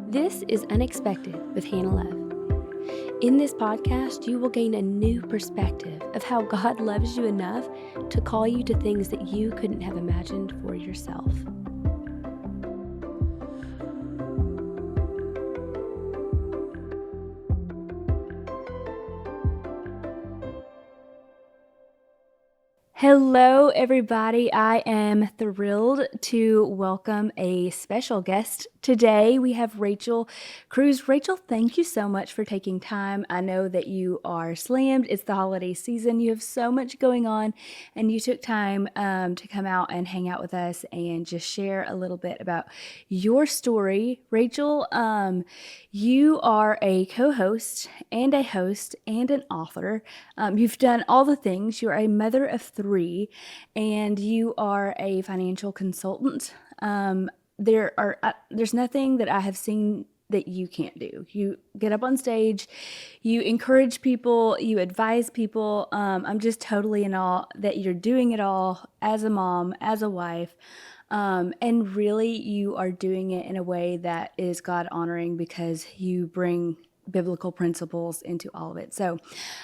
This is Unexpected with Hannah Love. In this podcast, you will gain a new perspective of how God loves you enough to call you to things that you couldn't have imagined for yourself. Hello, everybody. I am thrilled to welcome a special guest today. We have Rachel Cruze. Rachel, thank you so much for taking time. I know that you are slammed. It's the holiday season. You have so much going on, and you took time to come out and hang out with us and just share a little bit about your story. Rachel, you are a co-host and a host and an author. You've done all the things. You're a mother of three, and you are a financial consultant. There's nothing that I have seen that you can't do. You get up on stage, you encourage people, you advise people. I'm just totally in awe that you're doing it all as a mom, as a wife. And really you are doing it in a way that is God honoring because you bring biblical principles into all of it. So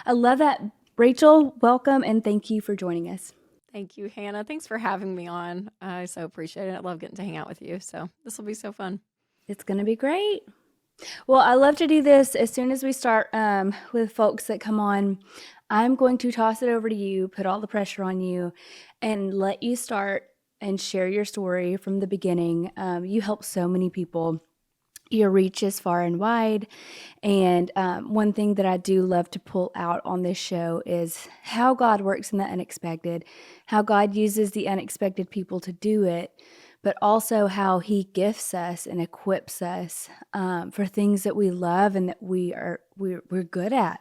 I love that. Rachel, welcome and thank you for joining us. Thank you, Hannah. Thanks for having me on. I so appreciate it. I love getting to hang out with you. So this will be so fun. It's going to be great. Well, I love to do this as soon as we start with folks that come on. I'm going to toss it over to you, put all the pressure on you, and let you start and share your story from the beginning. You help so many people. Your reach is far and wide. And one thing that I do love to pull out on this show is how God works in the unexpected, how God uses the unexpected people to do it, but also how he gifts us and equips us for things that we love and that we're good at.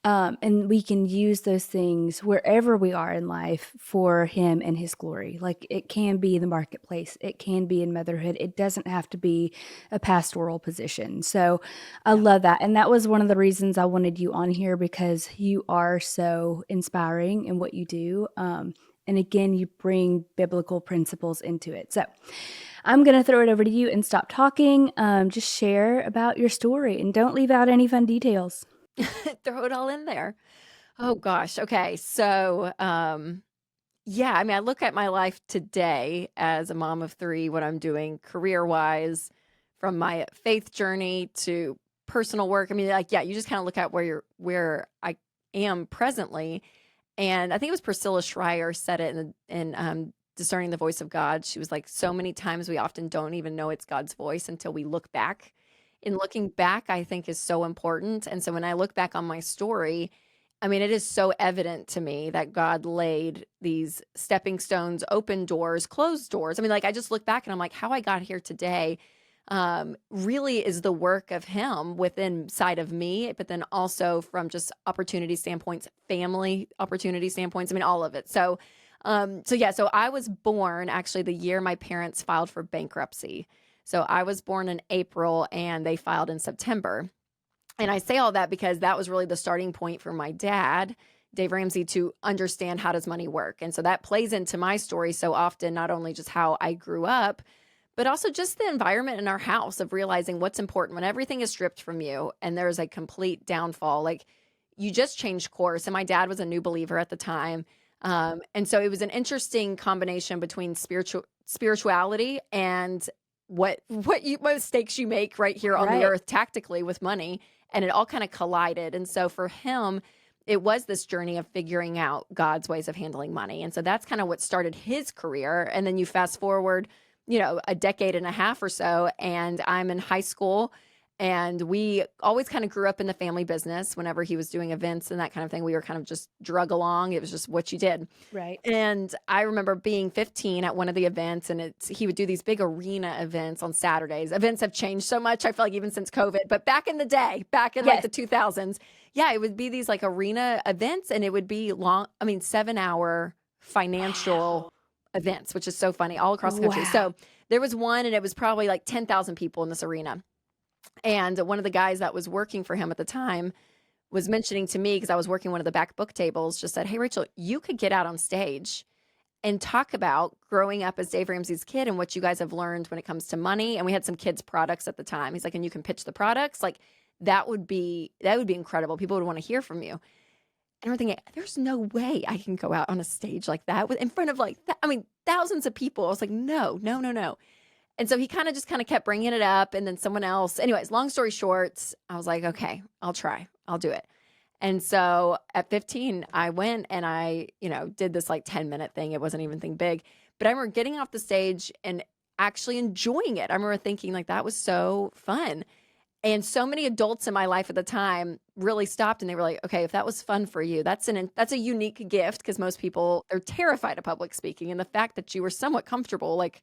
And we can use those things wherever we are in life for him and his glory. Like it can be the marketplace. It can be in motherhood. It doesn't have to be a pastoral position. So I love that. And that was one of the reasons I wanted you on here because you are so inspiring in what you do. And again, you bring biblical principles into it. So I'm going to throw it over to you and stop talking. Just share about your story and don't leave out any fun details. Throw it all in there. Oh gosh. Okay. So, I look at my life today as a mom of three, what I'm doing career-wise, from my faith journey to personal work. You just kind of look at where I am presently. And I think it was Priscilla Schreier said it in Discerning the Voice of God. She was like, so many times we often don't even know it's God's voice until we look back. And looking back, I think, is so important. And so when I look back on my story, it is so evident to me that God laid these stepping stones, open doors, closed doors. I just look back and I'm like, how I got here today really is the work of him within side of me, but then also from just opportunity standpoints, family opportunity standpoints, all of it. So I was born actually the year my parents filed for bankruptcy. So I was born in April and they filed in September. And I say all that because that was really the starting point for my dad, Dave Ramsey, to understand how does money work. And so that plays into my story so often, not only just how I grew up, but also just the environment in our house of realizing what's important when everything is stripped from you and there's a complete downfall. Like you just changed course. And my dad was a new believer at the time. And so it was an interesting combination between spirituality and what mistakes you make right here on the earth tactically with money. And it all kind of collided. And so for him, it was this journey of figuring out God's ways of handling money. And so that's kind of what started his career. And then you fast forward, a decade and a half or so, and I'm in high school. And we always kind of grew up in the family business. Whenever he was doing events and that kind of thing, we were kind of just drug along. It was just what you did. Right. And I remember being 15 at one of the events, and he would do these big arena events on Saturdays. Events have changed so much, I feel like, even since COVID. But back in the day, back in like the 2000s, it would be these like arena events, and it would be long, 7-hour financial events, which is so funny, all across the country. So there was one, and it was probably like 10,000 people in this arena. And one of the guys that was working for him at the time was mentioning to me, because I was working one of the back book tables, just said, hey, Rachel, you could get out on stage and talk about growing up as Dave Ramsey's kid and what you guys have learned when it comes to money. And we had some kids' products at the time. He's like, and you can pitch the products. Like that would be incredible. People would want to hear from you. And we're thinking, there's no way I can go out on a stage like that in front of thousands of people. I was like, no, no, no, no. And so he kind of kept bringing it up, and then someone else. Anyways, long story short, I was like, okay, I'll try. I'll do it. And so at 15, I went and I, did this like 10-minute thing. It wasn't even anything big, but I remember getting off the stage and actually enjoying it. I remember thinking like that was so fun. And so many adults in my life at the time really stopped and they were like, okay, if that was fun for you, that's a unique gift, because most people, they're terrified of public speaking. And the fact that you were somewhat comfortable, like,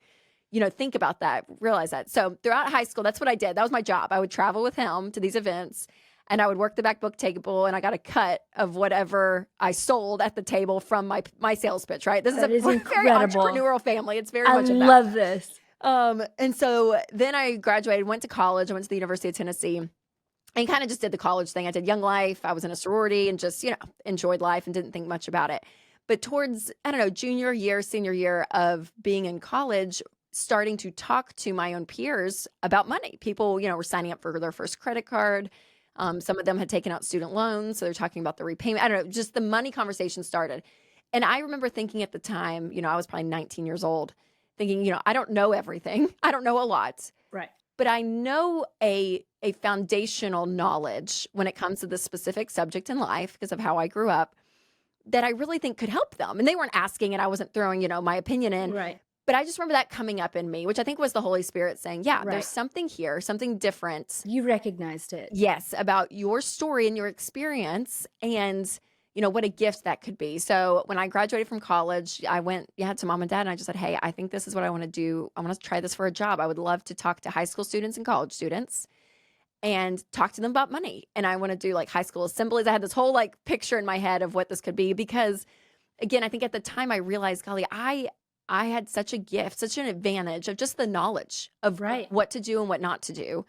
think about that, realize that. So throughout high school, that's what I did. That was my job. I would travel with him to these events and I would work the back book table, and I got a cut of whatever I sold at the table from my sales pitch, right? This is very entrepreneurial family. It's very much of that. I love this. And so then I graduated, went to college. I went to the University of Tennessee and kind of just did the college thing. I did Young Life. I was in a sorority and just, enjoyed life and didn't think much about it. But towards, junior year, senior year of being in college, starting to talk to my own peers about money. People, were signing up for their first credit card. Some of them had taken out student loans. So they're talking about the repayment. I don't know, just the money conversation started. And I remember thinking at the time, I was probably 19 years old, thinking, I don't know everything. I don't know a lot. Right. But I know a foundational knowledge when it comes to this specific subject in life because of how I grew up that I really think could help them. And they weren't asking and I wasn't throwing, my opinion in. Right. But I just remember that coming up in me, which I think was the Holy Spirit saying, yeah, Right. there's something here, something different. You recognized it. Yes, about your story and your experience and, what a gift that could be. So when I graduated from college, I went to mom and dad and I just said, hey, I think this is what I want to do. I want to try this for a job. I would love to talk to high school students and college students and talk to them about money. And I want to do like high school assemblies. I had this whole like picture in my head of what this could be because, again, I think at the time I realized, golly, I had such a gift, such an advantage of just the knowledge of what to do and what not to do.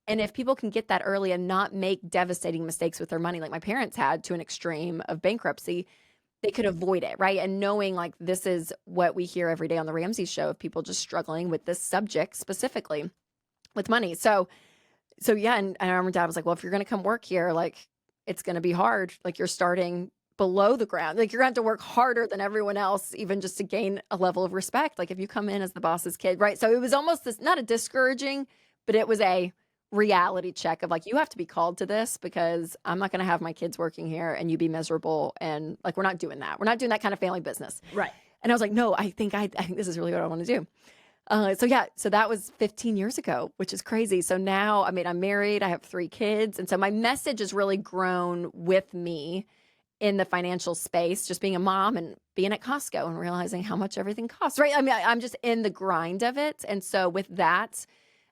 And if people can get that early and not make devastating mistakes with their money, like my parents had to an extreme of bankruptcy, they could avoid it, right? And knowing like this is what we hear every day on the Ramsey Show of people just struggling with this subject specifically with money. So yeah, and I remember dad was like, well, if you're going to come work here, like it's going to be hard. Like you're starting below the ground. Like you're going to have to work harder than everyone else, even just to gain a level of respect. Like if you come in as the boss's kid, right? So it was almost this, not a discouraging, but it was a reality check of like, you have to be called to this because I'm not going to have my kids working here and you be miserable. And like, we're not doing that. We're not doing that kind of family business. Right. And I was like, no, I think this is really what I want to do. So that was 15 years ago, which is crazy. So now, I'm married, I have 3 kids. And so my message has really grown with me in the financial space, just being a mom and being at Costco and realizing how much everything costs, right? I'm just in the grind of it. And so with that,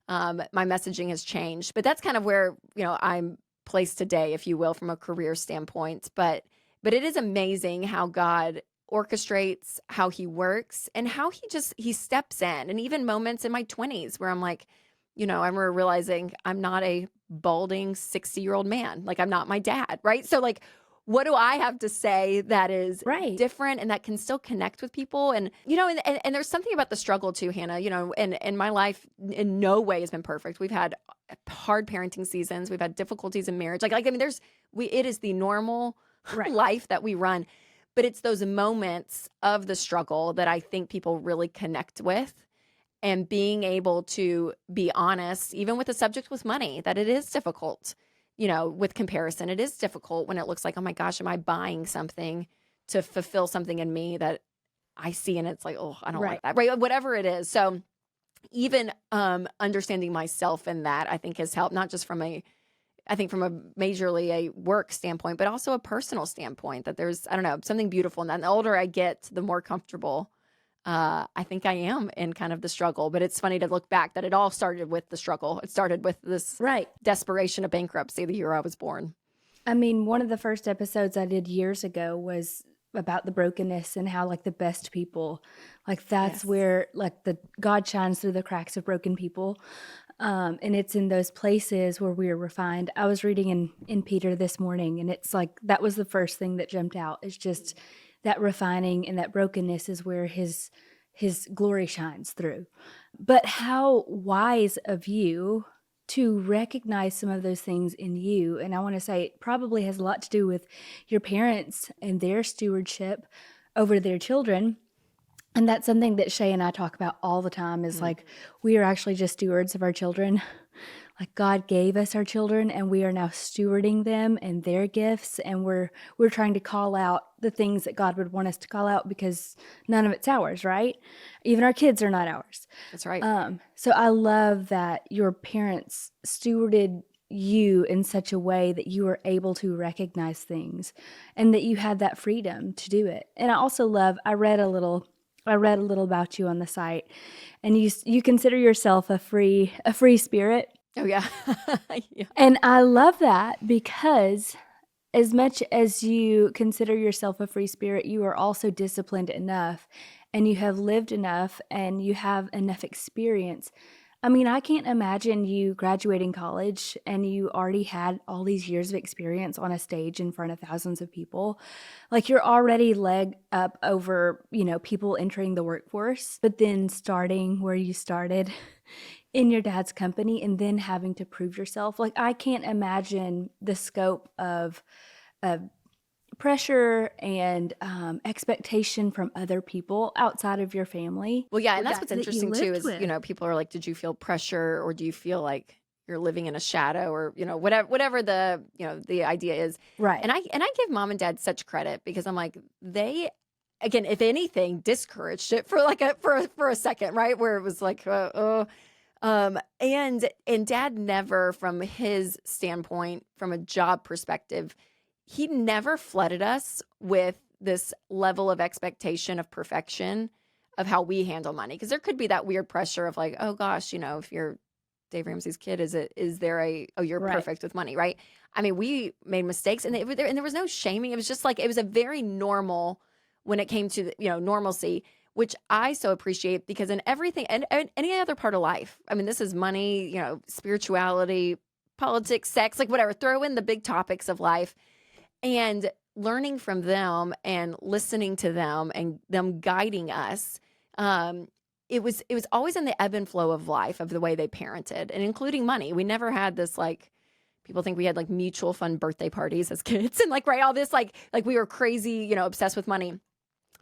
my messaging has changed, but that's kind of where, I'm placed today, if you will, from a career standpoint. But it is amazing how God orchestrates, how he works, and how he steps in. And even moments in my 20s where I'm like, I remember realizing I'm not a balding 60-year-old man. Like I'm not my dad, right? So like, what do I have to say that is different and that can still connect with people? And, and there's something about the struggle too, Hannah, and my life in no way has been perfect. We've had hard parenting seasons. We've had difficulties in marriage. It is the normal life that we run, but it's those moments of the struggle that I think people really connect with. And being able to be honest, even with the subject with money, that it is difficult. With comparison, it is difficult when it looks like, oh my gosh, am I buying something to fulfill something in me that I see and it's like, oh, I don't like that, right? Whatever it is. So even understanding myself in that, I think has helped, not just from a majorly a work standpoint, but also a personal standpoint that there's, I don't know, something beautiful in that. And the older I get, the more comfortable I think I am in kind of the struggle. But it's funny to look back that it all started with the struggle. It started with this desperation of bankruptcy the year I was born. One of the first episodes I did years ago was about the brokenness and how like the best people, like that's where like the God shines through the cracks of broken people. And it's in those places where we are refined. I was reading in Peter this morning, and it's like that was the first thing that jumped out. It's just that refining and that brokenness is where his glory shines through. But how wise of you to recognize some of those things in you. And I want to say it probably has a lot to do with your parents and their stewardship over their children. And that's something that Shay and I talk about all the time is like, we are actually just stewards of our children. Like God gave us our children and we are now stewarding them and their gifts. And we're trying to call out the things that God would want us to call out because none of it's ours, right? Even our kids are not ours. That's right. So I love that your parents stewarded you in such a way that you were able to recognize things and that you had that freedom to do it. And I also love, I read a little about you on the site, and you consider yourself a free spirit. Oh, yeah. Yeah. And I love that because as much as you consider yourself a free spirit, you are also disciplined enough and you have lived enough and you have enough experience. I mean, I can't imagine you graduating college and you already had all these years of experience on a stage in front of thousands of people. Like you're already leg up over, people entering the workforce, but then starting where you started in your dad's company and then having to prove yourself. Like I can't imagine the scope of pressure and expectation from other people outside of your family. Well, yeah, and that's what's that you interesting too lived is, with. people are like, did you feel pressure or do you feel like you're living in a shadow or, whatever the, the idea is. Right. And I give mom and dad such credit because I'm like, they, again, if anything, discouraged it for like for a second, right? Where it was like, and dad never, from his standpoint, from a job perspective, he never flooded us with this level of expectation of perfection of how we handle money. Because there could be that weird pressure of like, oh gosh, if you're Dave Ramsey's kid, is there you're Right. perfect with money, right? I mean, we made mistakes and there was no shaming. It was just like, it was a very normal when it came to, normalcy, which I so appreciate because in everything and any other part of life, I mean, this is money, spirituality, politics, sex, like whatever, throw in the big topics of life. And learning from them and listening to them and them guiding us, it was always in the ebb and flow of life of the way they parented and including money. We never had this like people think we had like mutual fund birthday parties as kids and like all this like we were crazy, obsessed with money.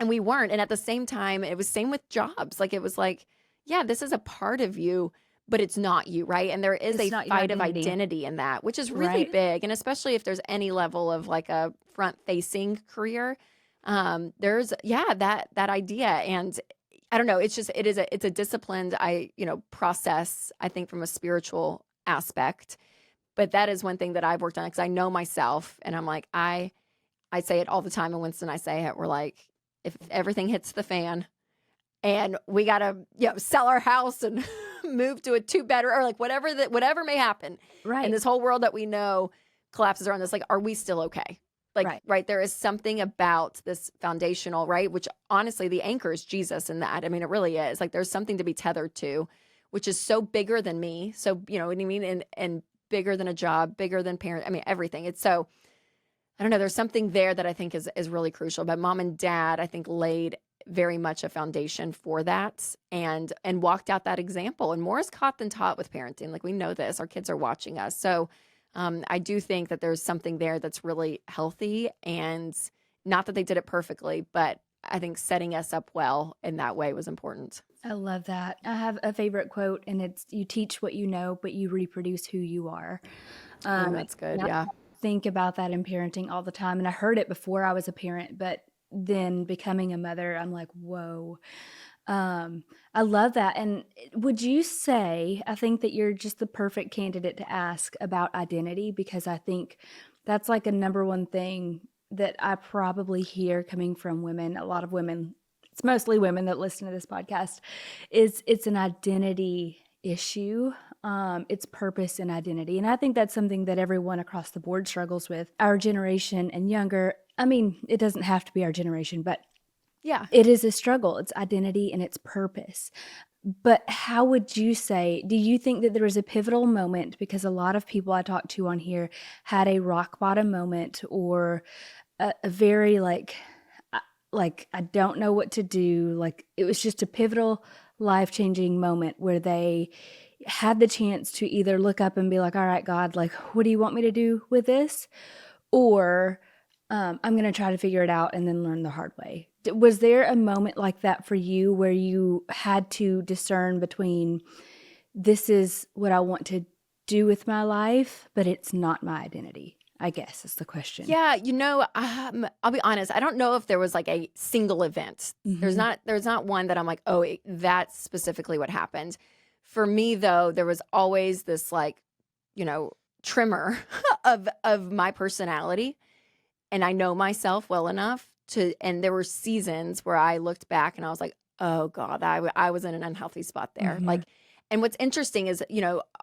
And we weren't. And at the same time, it was same with jobs. Like it was like, yeah, this is a part of you, but it's not you, right? And there is It's a not your fight of identity. identity in that, which is really Right. big. And especially if there's any level of like a front-facing career, there's that idea. And I don't know, it's a disciplined process, I think, from a spiritual aspect. But that is one thing that I've worked on because I know myself, and I'm like I say it all the time, and Winston, I say it. We're like, if everything hits the fan and we got to, sell our house and move to a 2-bedroom or like whatever may happen. Right. And this whole world that we know collapses around us. Like, are we still okay? Like, right. There is something about this foundational, right? Which honestly, the anchor is Jesus in that. I mean, it really is. Like, there's something to be tethered to, which is so bigger than me. So, you know what I mean? And bigger than a job, bigger than parents. I mean, everything. It's so, I don't know. There's something there that I think is really crucial. But mom and dad, I think, laid very much a foundation for that and walked out that example. And more is caught than taught with parenting. Like, we know this. Our kids are watching us. So I do think that there's something there that's really healthy, and not that they did it perfectly, but I think setting us up well in that way was important. I love that. I have a favorite quote, and it's, you teach what you know, but you reproduce who you are. That's good. And I Yeah. think about that in parenting all the time. And I heard it before I was a parent, but then becoming a mother, I'm like, whoa. I love that. And would you say, I think that you're just the perfect candidate to ask about identity, because I think that's like a number one thing that I probably hear coming from women, a lot of women, it's mostly women that listen to this podcast, is it's an identity issue. It's purpose and identity. And I think that's something that everyone across the board struggles with. Our generation and younger, I mean, it doesn't have to be our generation, but Yeah. it is a struggle. It's identity and it's purpose. But how would you say, do you think that there was a pivotal moment? Because a lot of people I talked to on here had a rock bottom moment, or a very like, like, I don't know what to do. Like, it was just a pivotal, life-changing moment where they had the chance to either look up and be like, all right, God, like, what do you want me to do with this? Or I'm going to try to figure it out and then learn the hard way. Was there a moment like that for you where you had to discern between this is what I want to do with my life, but it's not my identity? I guess is the question. Yeah, I'll be honest, I don't know if there was like a single event. Mm-hmm. There's not one that I'm like, "Oh, that's specifically what happened." For me though, there was always this like, you know, trimmer of my personality, and I know myself well enough to and there were seasons where I looked back and I was like, "Oh god, I was in an unhealthy spot there." Mm-hmm. Like, and what's interesting is,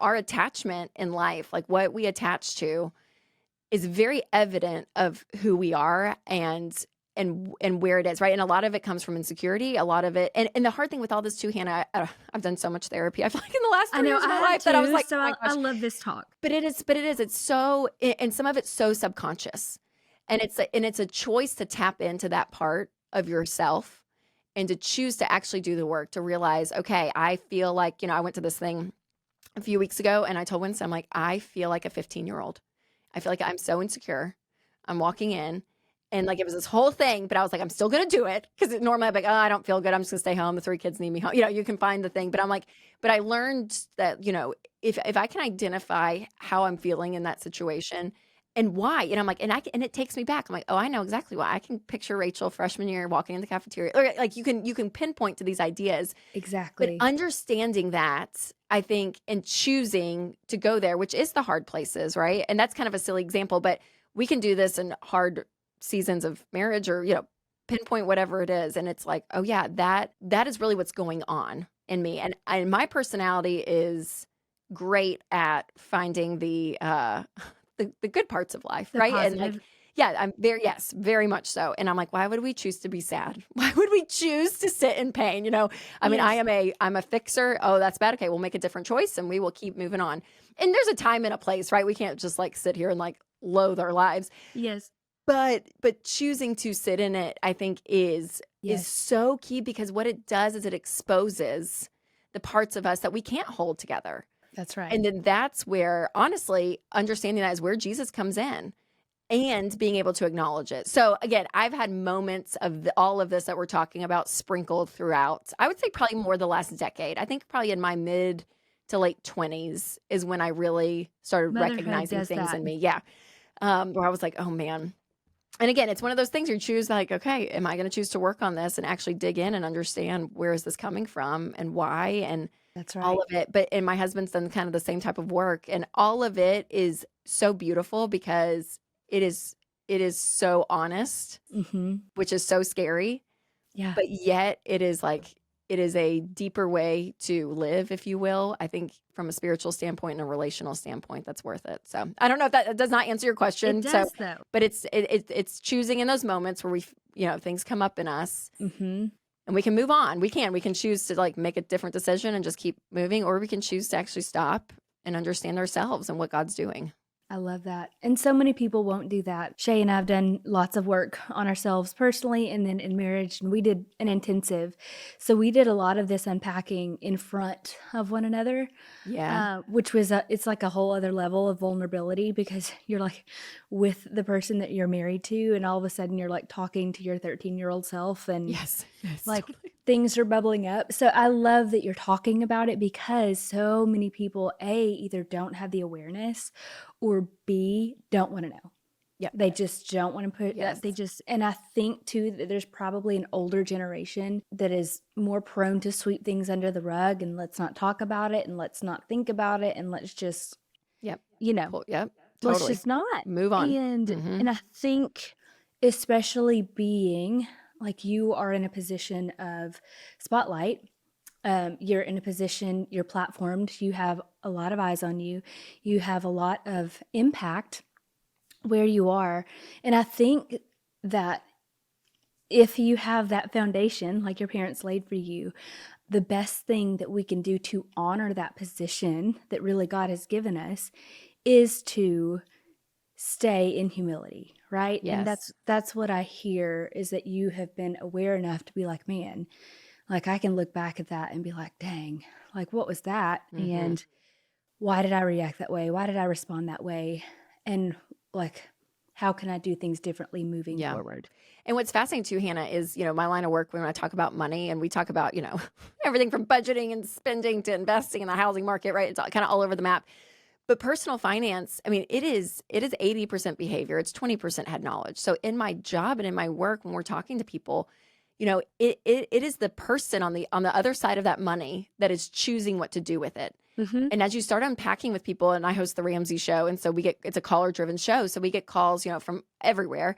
our attachment in life, like what we attach to is very evident of who we are and where it is, right? And a lot of it comes from insecurity. A lot of it, and the hard thing with all this too, Hannah, I've done so much therapy. I feel like in the last I 3 know years of I my have life that I was too, like, so oh my I gosh. love this talk. But it is. It's so, and some of it's so subconscious, and it's a choice to tap into that part of yourself and to choose to actually do the work to realize, okay, I feel like, I went to this thing a few weeks ago and I told Winston, I'm like, I feel like a 15-year-old. I feel like I'm so insecure. I'm walking in and like it was this whole thing, but I was like, I'm still gonna do it because normally I'm like, oh, I don't feel good. I'm just gonna stay home. The 3 kids need me home. You can find the thing, but I'm like, but I learned that if I can identify how I'm feeling in that situation and why, and I'm like, and it takes me back. I'm like, oh, I know exactly why. I can picture Rachel freshman year walking in the cafeteria, or like you can pinpoint to these ideas, but Exactly. understanding that, I think, and choosing to go there, which is the hard places, right? And that's kind of a silly example, but we can do this in hard seasons of marriage or, pinpoint whatever it is. And it's like, oh yeah, that is really what's going on in me. And my personality is great at finding the good parts of life, The right? And like, positive. yeah, yes, very much so. And I'm like, why would we choose to be sad? Why would we choose to sit in pain? I mean, Yes. I'm a fixer. Oh, that's bad. Okay, we'll make a different choice and we will keep moving on. And there's a time and a place, right? We can't just like sit here and like loathe our lives. Yes. But choosing to sit in it, I think is Yes. so key because what it does is it exposes the parts of us that we can't hold together. That's right. And then that's where, honestly, understanding that is where Jesus comes in and being able to acknowledge it. So again, I've had moments of all of this that we're talking about sprinkled throughout. I would say probably more the last decade. I think probably in my mid to late 20s is when I really started Motherhood recognizing does things that. in me. Yeah. Where I was like, oh man. And again, it's one of those things you choose like, okay, am I going to choose to work on this and actually dig in and understand where is this coming from and why and That's all right. of it. And my husband's done kind of the same type of work, and all of it is so beautiful because it is it is so honest, Mm-hmm. which is so scary, Yeah. but yet it is a deeper way to live, if you will. I think from a spiritual standpoint and a relational standpoint, that's worth it. So I don't know if that does not answer your It question. So, does though. but it's choosing in those moments where things come up in us Mm-hmm. and we can move on. We can choose to like make a different decision and just keep moving, or we can choose to actually stop and understand ourselves and what God's doing. I love that. And so many people won't do that. Shay and I have done lots of work on ourselves personally and then in marriage, and we did an intensive. So we did a lot of this unpacking in front of one another, Yeah. which was it's like a whole other level of vulnerability because you're like with the person that you're married to, and all of a sudden you're like talking to your 13-year-old self, and Yes. Yes. like Totally. things are bubbling up. So I love that you're talking about it because so many people, A, either don't have the awareness or B, don't want to know. Yep. They just don't want to put Yes. and I think too that there's probably an older generation that is more prone to sweep things under the rug and let's not talk about it and let's not think about it and let's just, Yep. you know, Yep. let's Totally. just not. Move on. And Hmm. and I think especially being like you are in a position of spotlight, you're in a position, you're platformed, you have a lot of eyes on you, you have a lot of impact where you are. And I think that if you have that foundation like your parents laid for you, the best thing that we can do to honor that position that really God has given us is to stay in humility, right? And Yes. that's what I hear, is that you have been aware enough to be like, man, like I can look back at that and be like, dang, like what was that? Mhm. And why did I react that way? Why did I respond that way? And like, how can I do things differently moving Yeah. forward? And what's fascinating too, Hannah, is, my line of work when I talk about money and we talk about, everything from budgeting and spending to investing in the housing market, right? It's kind of all over the map. But personal finance, I mean, it is 80% behavior. It's 20% head knowledge. So in my job and in my work, when we're talking to people, it is the person on the other side of that money that is choosing what to do with it. Mm-hmm. And as you start unpacking with people, and I host the Ramsey Show, and so it's a caller driven show. So we get calls, from everywhere,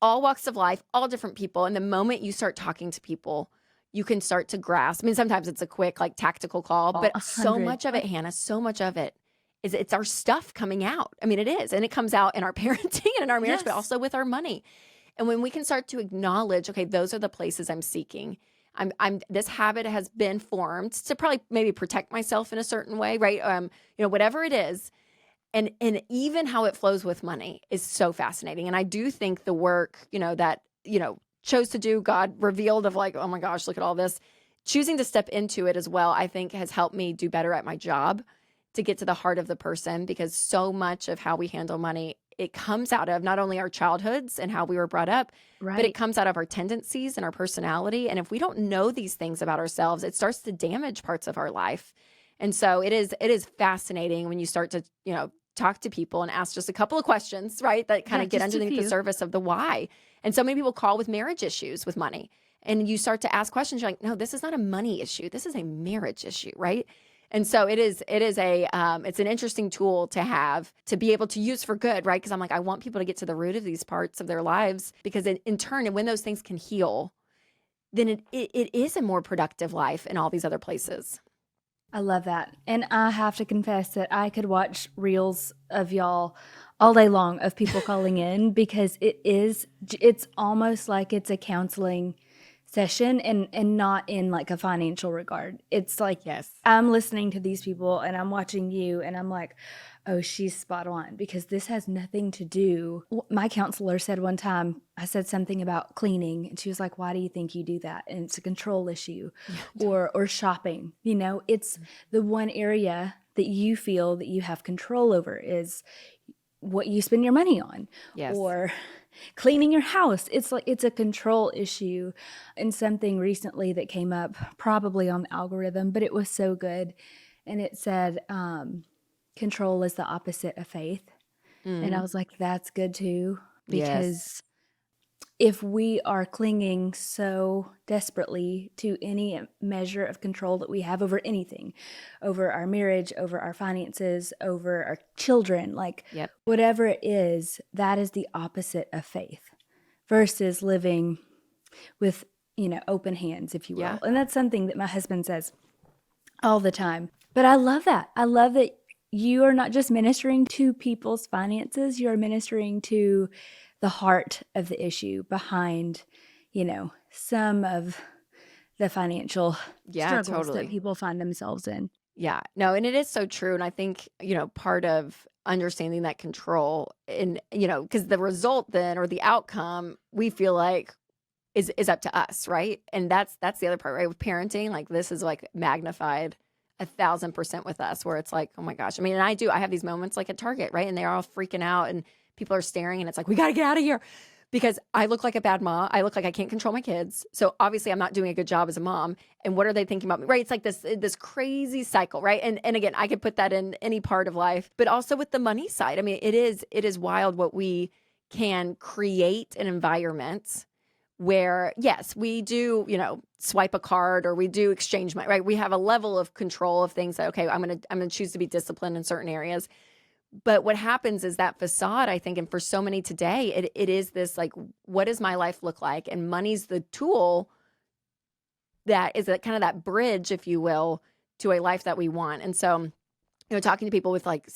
all walks of life, all different people. And the moment you start talking to people, you can start to grasp. I mean, sometimes it's a quick, like tactical call, All but a so hundred. much of it, Hannah, so much of it is it's our stuff coming out. I mean, it is. And it comes out in our parenting and in our marriage, but Yes. also with our money. And when we can start to acknowledge, okay, those are the places I'm seeking. This habit has been formed to probably maybe protect myself in a certain way, right? Whatever it is. And even how it flows with money is so fascinating. And I do think the work, that, chose to do, God revealed of like, oh my gosh, look at all this. Choosing to step into it as well, I think has helped me do better at my job to get to the heart of the person, because so much of how we handle money, it comes out of not only our childhoods and how we were brought up, but it Right. comes out of our tendencies and our personality. And if we don't know these things about ourselves, it starts to damage parts of our life. And so it is fascinating when you start to, talk to people and ask just a couple of questions, right? That kind Yeah, of get just a underneath the few. surface of the why. And so many people call with marriage issues with money. And you start to ask questions, you're like, no, this is not a money issue. This is a marriage issue, right? And so it's an interesting tool to have, to be able to use for good, right? Because I'm like, I want people to get to the root of these parts of their lives, because in turn, and when those things can heal, then it is a more productive life in all these other places. I love that. And I have to confess that I could watch reels of y'all all day long of people calling in, because it's almost like it's a counseling session, and not in like a financial regard. It's like Yes. I'm listening to these people and I'm watching you and I'm like, oh, she's spot on, because this has nothing to do. My counselor said one time, I said something about cleaning and she was like, why do you think you do that? And it's a control issue. Yeah. Or shopping, it's the one area that you feel that you have control over is what you spend your money on, Yes. or cleaning your house. It's like it's a control issue. And something recently that came up, probably on the algorithm, but it was so good. And it said, control is the opposite of faith. And I Mm. was like, that's good too, Yes. because if we are clinging so desperately to any measure of control that we have over anything, over our marriage, over our finances, over our children, like Yep. whatever it is, that is the opposite of faith, versus living with, open hands, if you Yeah. will. And that's something that my husband says all the time. But I love that. I love that you are not just ministering to people's finances, you're ministering to the heart of the issue behind, some of the financial Yeah, struggles that totally. people find themselves in. Yeah. No, and it is so true. And I think, part of understanding that control, and, because the result then, or the outcome, we feel like is up to us, right? And that's the other part, right? With parenting, like this is like magnified 1,000% with us, where it's like, oh my gosh. I mean, and I have these moments like at Target, right? And they're all freaking out and people are staring and it's like, we got to get out of here, because I look like a bad mom. I look like I can't control my kids. So obviously I'm not doing a good job as a mom. And what are they thinking about me? Right? It's like this crazy cycle, right? And again, I could put that in any part of life, but also with the money side. I mean, it is wild what we can create an environment where, yes, we do, swipe a card or we do exchange money, right? We have a level of control of things that, okay, I'm going to choose to be disciplined in certain areas. But what happens is that facade, I think, and for so many today, it is this like, what does my life look like? And money's the tool that is kind of that bridge, if you will, to a life that we want. And so, talking to people with like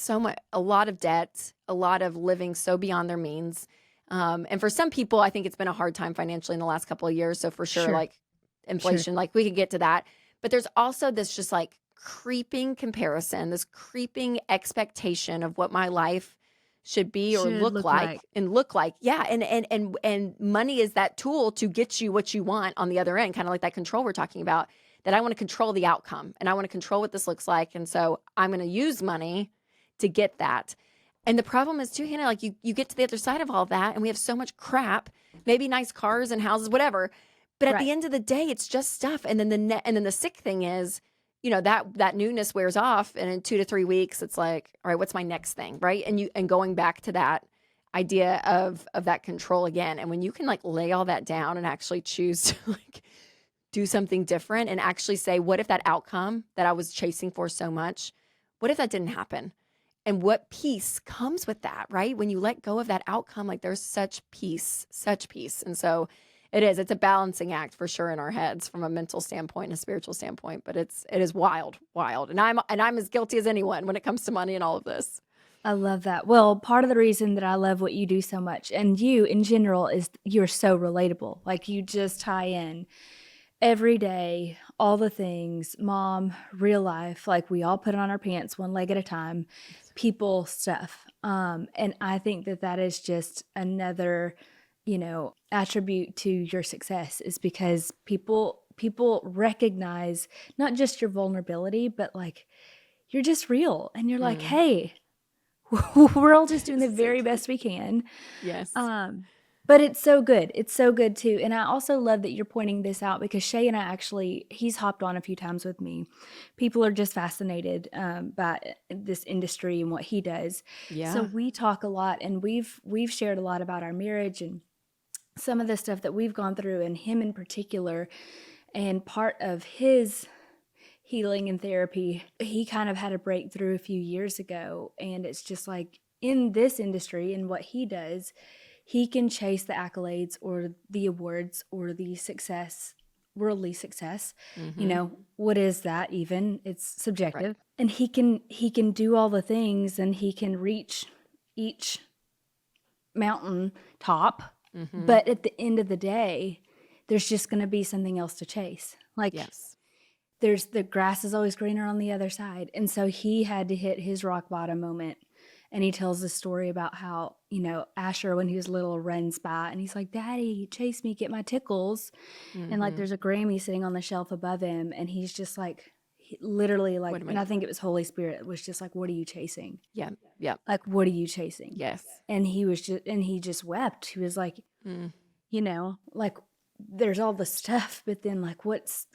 a lot of debt, a lot of living so beyond their means. And for some people, I think it's been a hard time financially in the last couple of years. So for sure, Sure. like inflation, like we can get to that. But there's also this just like creeping comparison, this creeping expectation of what my life should be or Should look look like. like and look like. Yeah. And money is that tool to get you what you want on the other end, kind of like that control we're talking about, that I want to control the outcome and I want to control what this looks like. And so I'm going to use money to get that. And the problem is too, Hannah, like you get to the other side of all that and we have so much crap, maybe nice cars and houses, whatever. But at Right. the end of the day, it's just stuff. And then the sick thing is, that newness wears off, and in 2 to 3 weeks, it's like, all right, what's my next thing, right? And going back to that idea of that control again. And when you can like lay all that down and actually choose to like do something different and actually say, what if that outcome that I was chasing for so much, what if that didn't happen? And what peace comes with that, right? When you let go of that outcome, like there's such peace, such peace. And so it's a balancing act for sure in our heads from a mental standpoint and a spiritual standpoint, but it is wild. And I'm as guilty as anyone when it comes to money and all of this. I love that. Well, part of the reason that I love what you do so much, and you in general, is you're so relatable. Like you just tie in every day, all the things, mom, real life, like we all put on our pants one leg at a time, people stuff. And I think that is just another, attribute to your success, is because people recognize not just your vulnerability, but like you're just real and you're like, hey, we're all just doing the very best we can. Yes. But it's so good. It's so good too. And I also love that you're pointing this out, because Shay and I he's hopped on a few times with me. People are just fascinated by this industry and what he does. Yeah. So we talk a lot, and we've shared a lot about our marriage and some of the stuff that we've gone through, and him in particular. And part of his healing and therapy, he kind of had a breakthrough a few years ago. And it's just like, in this industry and what he does, he can chase the accolades or the awards or the success, worldly success. What is that even? It's subjective. Right. And he can do all the things, and he can reach each mountain top. But at the end of the day, there's just going to be something else to chase. Like, yes, there's the grass is always greener on the other side. And so he had to hit his rock bottom moment. And he tells this story about how, Asher, when he was little, runs by and he's like, Daddy, chase me, get my tickles. And like, there's a Grammy sitting on the shelf above him. And he's just like, literally like, and I think it was Holy Spirit was just like, what are you chasing? Yeah. Yeah. Like, what are you chasing? Yes. And he just wept. He was like, like, there's all the stuff, but then like, what's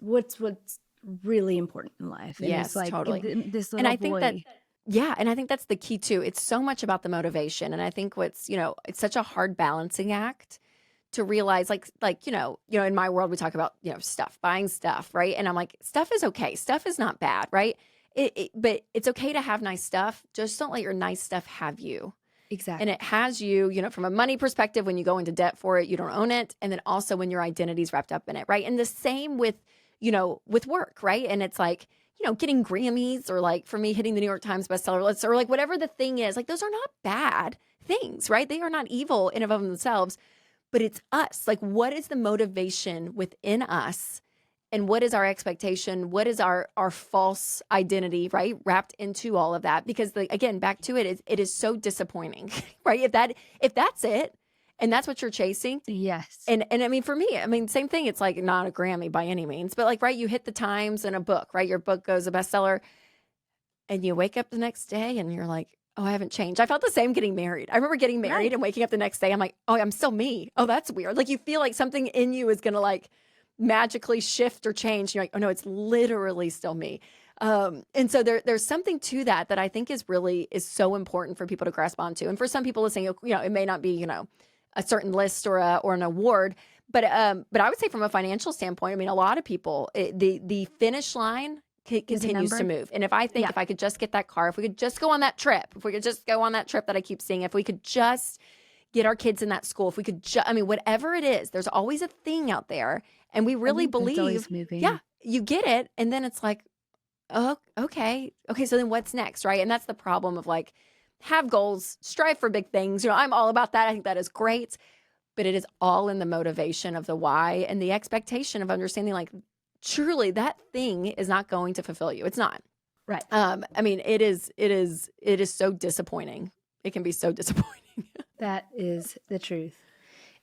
really important in life? And yes, it's like, totally. This little and I boy. think and I think that's the key too. It's so much about the motivation. And I think it's such a hard balancing act to realize, like, in my world, we talk about, stuff, buying stuff, right? And I'm like, stuff is okay. Stuff is not bad, right? But it's okay to have nice stuff. Just don't let your nice stuff have you. Exactly. And it has you, from a money perspective, when you go into debt for it, you don't own it. And then also when your identity's wrapped up in it, right? And the same with, with work, right? And it's like, getting Grammys, or like for me, hitting the New York Times bestseller list, or like whatever the thing is, like those are not bad things, right? They are not evil in and of themselves, but it's us. Like, what is the motivation within us? And what is our expectation? What is our false identity, right? Wrapped into all of that. Because again, back to it is so disappointing, right? If that's it, and that's what you're chasing. Yes. And I mean, for me, same thing. It's like not a Grammy by any means, but like, right, you hit the Times in a book, right? Your book goes a bestseller, and you wake up the next day and you're like, oh, I haven't changed. I felt the same getting married. I remember getting married and waking up the next day. I'm like, oh, I'm still me. Oh, that's weird. Like, you feel like something in you is going to like magically shift or change. You're like, oh no, it's literally still me. And so there's something to that I think is so important for people to grasp onto. And for some people listening, it may not be, a certain list or an award, but I would say from a financial standpoint, a lot of people, the finish line continues to move. And if I think if I could just get that car, if we could just go on that trip, that I keep seeing, if we could just get our kids in that school, if we could whatever it is, there's always a thing out there. And we really believe, you get it. And then it's like, oh, okay. So then what's next? Right. And that's the problem of like, have goals, strive for big things. I'm all about that. I think that is great, but it is all in the motivation of the why and the expectation of understanding, like, truly that thing is not going to fulfill you. It's not. Right. It is so disappointing It can be so disappointing. That is the truth.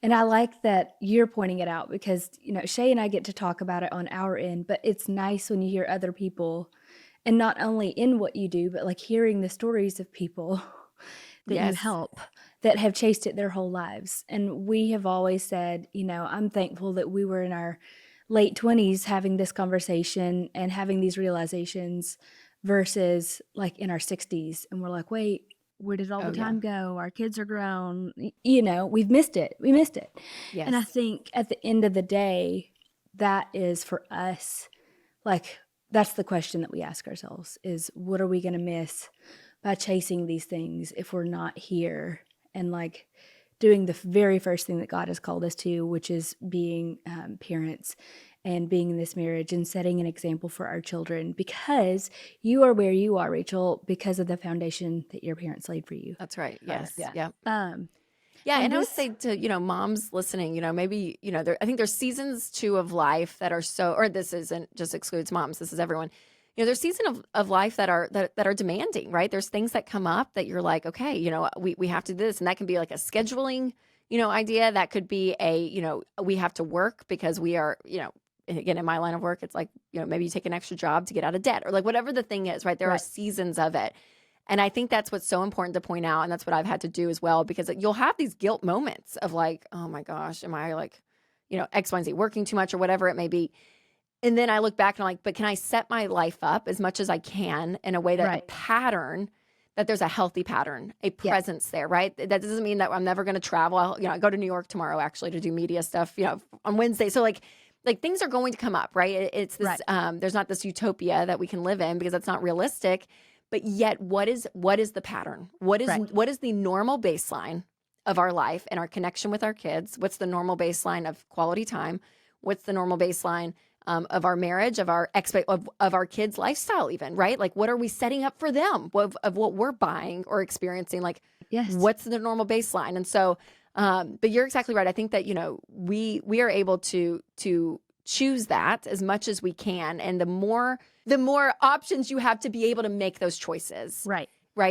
And I like that you're pointing it out because, Shay and I get to talk about it on our end, but it's nice when you hear other people and not only in what you do, but like hearing the stories of people that you Yes. help that have chased it their whole lives. And we have always said, I'm thankful that we were in our late 20s having this conversation and having these realizations versus like in our 60s. And we're like, wait, where did all the Oh, yeah. time go? Our kids are grown. We've missed it. We missed it. And I Yes. think at the end of the day, that is for us, like, that's the question that we ask ourselves is what are we going to miss by chasing these things if we're not here and like doing the very first thing that God has called us to, which is being parents and being in this marriage and setting an example for our children, because you are where you are, Rachel, because of the foundation that your parents laid for you. That's right. Yes. Yeah. Yeah. Um, Yeah, and and I would this, say to, moms listening, maybe, I think there's seasons too of life that are so, or this isn't just excludes moms, this is everyone. There's seasons of life that are demanding, right? There's things that come up that you're like, okay, we have to do this. And that can be like a scheduling, idea. That could be we have to work because we are, and again, in my line of work, it's like, maybe you take an extra job to get out of debt or like whatever the thing is, right? There are Right. seasons of it. And I think that's what's so important to point out. And that's what I've had to do as well, because you'll have these guilt moments of like, oh my gosh, am I like, X, Y, and Z working too much or whatever it may be. And then I look back and I'm like, but can I set my life up as much as I can in a way that Right. a pattern, that there's a healthy pattern, a Yeah. presence there, right? That doesn't mean that I'm never going to travel. I go to New York tomorrow actually to do media stuff, on Wednesday. So like things are going to come up, right? It's this, Right. there's not this utopia that we can live in because that's not realistic. But yet, what is the pattern? What is the normal baseline of our life and our connection with our kids? What's the normal baseline of quality time? What's the normal baseline of our marriage, of our of our kids' lifestyle, even, right? Like, what are we setting up for them of what we're buying or experiencing? Like, Yes. what's the normal baseline? And so, but you're exactly right. I think that we are able to choose that as much as we can, and the more options you have to be able to make those choices, Right.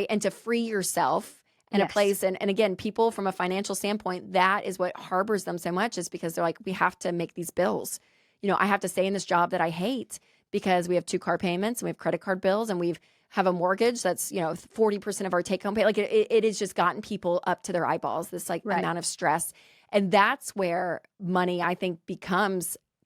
and to free yourself in a Yes. place. And again, people from a financial standpoint, that is what harbors them so much, is because they're like, we have to make these bills. I have to stay in this job that I hate because we have 2 car payments and we have credit card bills and we have a mortgage that's 40% of our take home pay. Like it has just gotten people up to their eyeballs, this like Right. amount of stress. And that's where money, I think,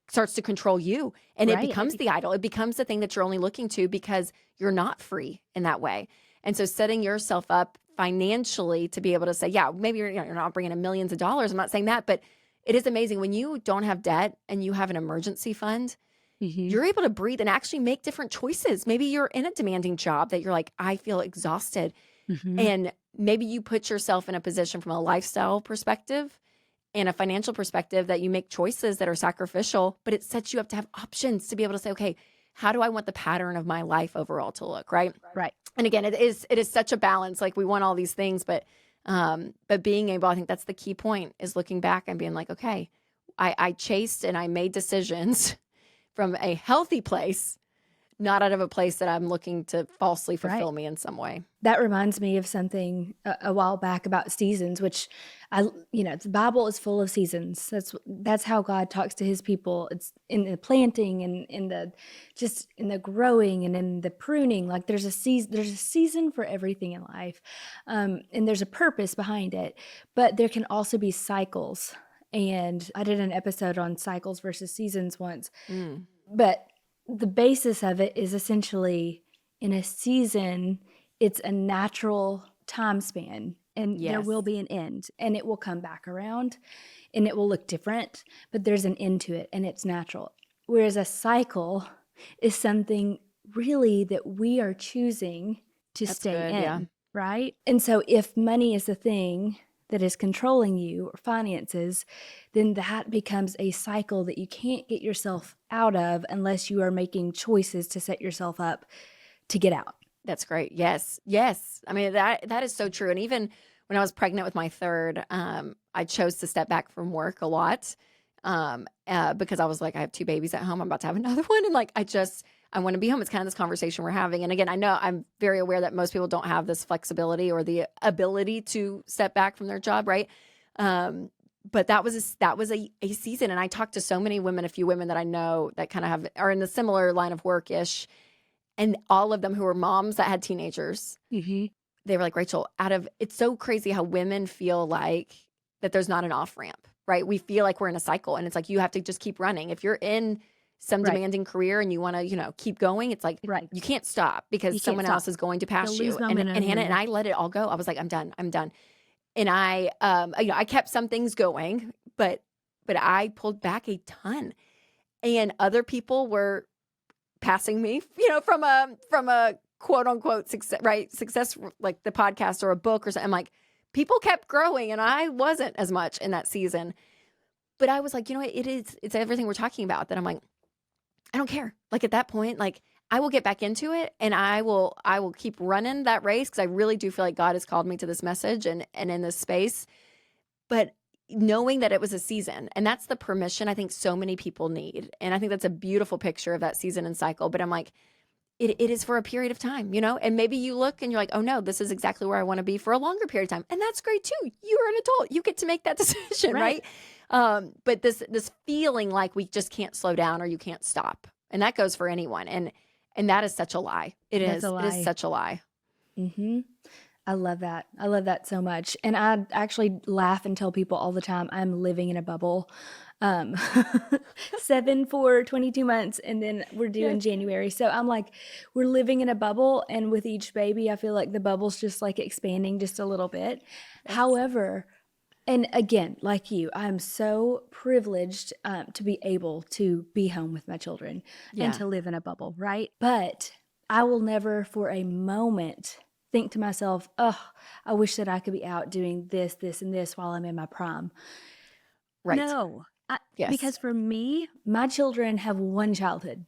starts to control you, and it Right. becomes the idol. It becomes the thing that you're only looking to because you're not free in that way. And so setting yourself up financially to be able to say, yeah, maybe you're not bringing in millions of dollars. I'm not saying that, but it is amazing when you don't have debt and you have an emergency fund, Mhm. you're able to breathe and actually make different choices. Maybe you're in a demanding job that you're like, I feel exhausted. Mhm. And maybe you put yourself in a position from a lifestyle perspective and a financial perspective that you make choices that are sacrificial, but it sets you up to have options to be able to say, okay, how do I want the pattern of my life overall to look, right? Right. And again, it is such a balance. Like, we want all these things, but being able, I think that's the key point, is looking back and being like, okay, I chased and I made decisions from a healthy place, not out of a place that I'm looking to falsely fulfill me in some way. That reminds me of something a while back about seasons, which the Bible is full of seasons. That's how God talks to his people. It's in the planting and in the growing and in the pruning. Like there's a season for everything in life. And there's a purpose behind it, but there can also be cycles. And I did an episode on cycles versus seasons once, but the basis of it is essentially, in a season, it's a natural time span, and there Yes. will be an end, and it will come back around and it will look different, but there's an end to it and it's natural. Whereas a cycle is something really that we are choosing to That's stay good, in, yeah. right? And so if money is the thing that is controlling you, or finances, then that becomes a cycle that you can't get yourself out of unless you are making choices to set yourself up to get out. That's great. Yes. Yes. I mean, that is so true. And even when I was pregnant with my third, I chose to step back from work a lot because I was like, I have 2 babies at home. I'm about to have another one. And like, I I want to be home. It's kind of this conversation we're having. And again, I know I'm very aware that most people don't have this flexibility or the ability to step back from their job, right? But that was a season. And I talked to so many women, a few women that I know that kind of are in the similar line of work-ish, and all of them who were moms that had teenagers. Mm-hmm. They were like, Rachel, it's so crazy how women feel like that there's not an off ramp, right? We feel like we're in a cycle, and it's like you have to just keep running. If you're in some Right. demanding career and you want to, keep going, it's like Right. you can't stop because You can't someone else stop. is going to pass You'll lose you. And momentum Hannah and and I let it all go. I was like, I'm done. And I kept some things going, but I pulled back a ton, and other people were passing me, from a quote unquote success, like the podcast or a book or something. I'm like, people kept growing and I wasn't as much in that season. But I was like, it's everything we're talking about, that I'm like, I don't care. Like at that point, like I will get back into it, and I will keep running that race, because I really do feel like God has called me to this message and in this space. But knowing that it was a season, and that's the permission I think so many people need. And I think that's a beautiful picture of that season and cycle. But I'm like, it is for a period of time, and maybe you look and you're like, oh no, this is exactly where I want to be for a longer period of time. And that's great too. You're an adult. You get to make that decision, right? But this feeling like we just can't slow down or you can't stop. And that goes for anyone. And that is such a lie. It is such a lie. Mm-hmm. I love that. I love that so much. And I actually laugh and tell people all the time, I'm living in a bubble. 7 for 22 months, and then we're due in January. So I'm like, we're living in a bubble, and with each baby, I feel like the bubble's just like expanding just a little bit. Yes. However, and again, like you, I'm so privileged to be able to be home with my children and to live in a bubble, right? But I will never for a moment think to myself, oh, I wish that I could be out doing this, this, and this while I'm in my prime. Right. No, Yes. because for me, my children have one childhood.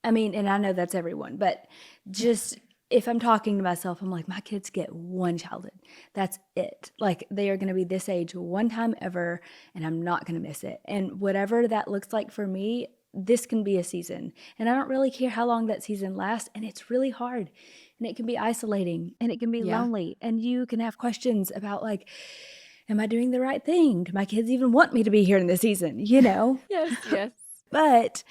I mean, and I know that's everyone, but just if I'm talking to myself, I'm like, my kids get one childhood. That's it. Like they are going to be this age one time ever, and I'm not going to miss it. And whatever that looks like for me, this can be a season. And I don't really care how long that season lasts. And it's really hard. And it can be isolating, and it can be lonely. And you can have questions about like, am I doing the right thing? Do my kids even want me to be here in this season? Yes. But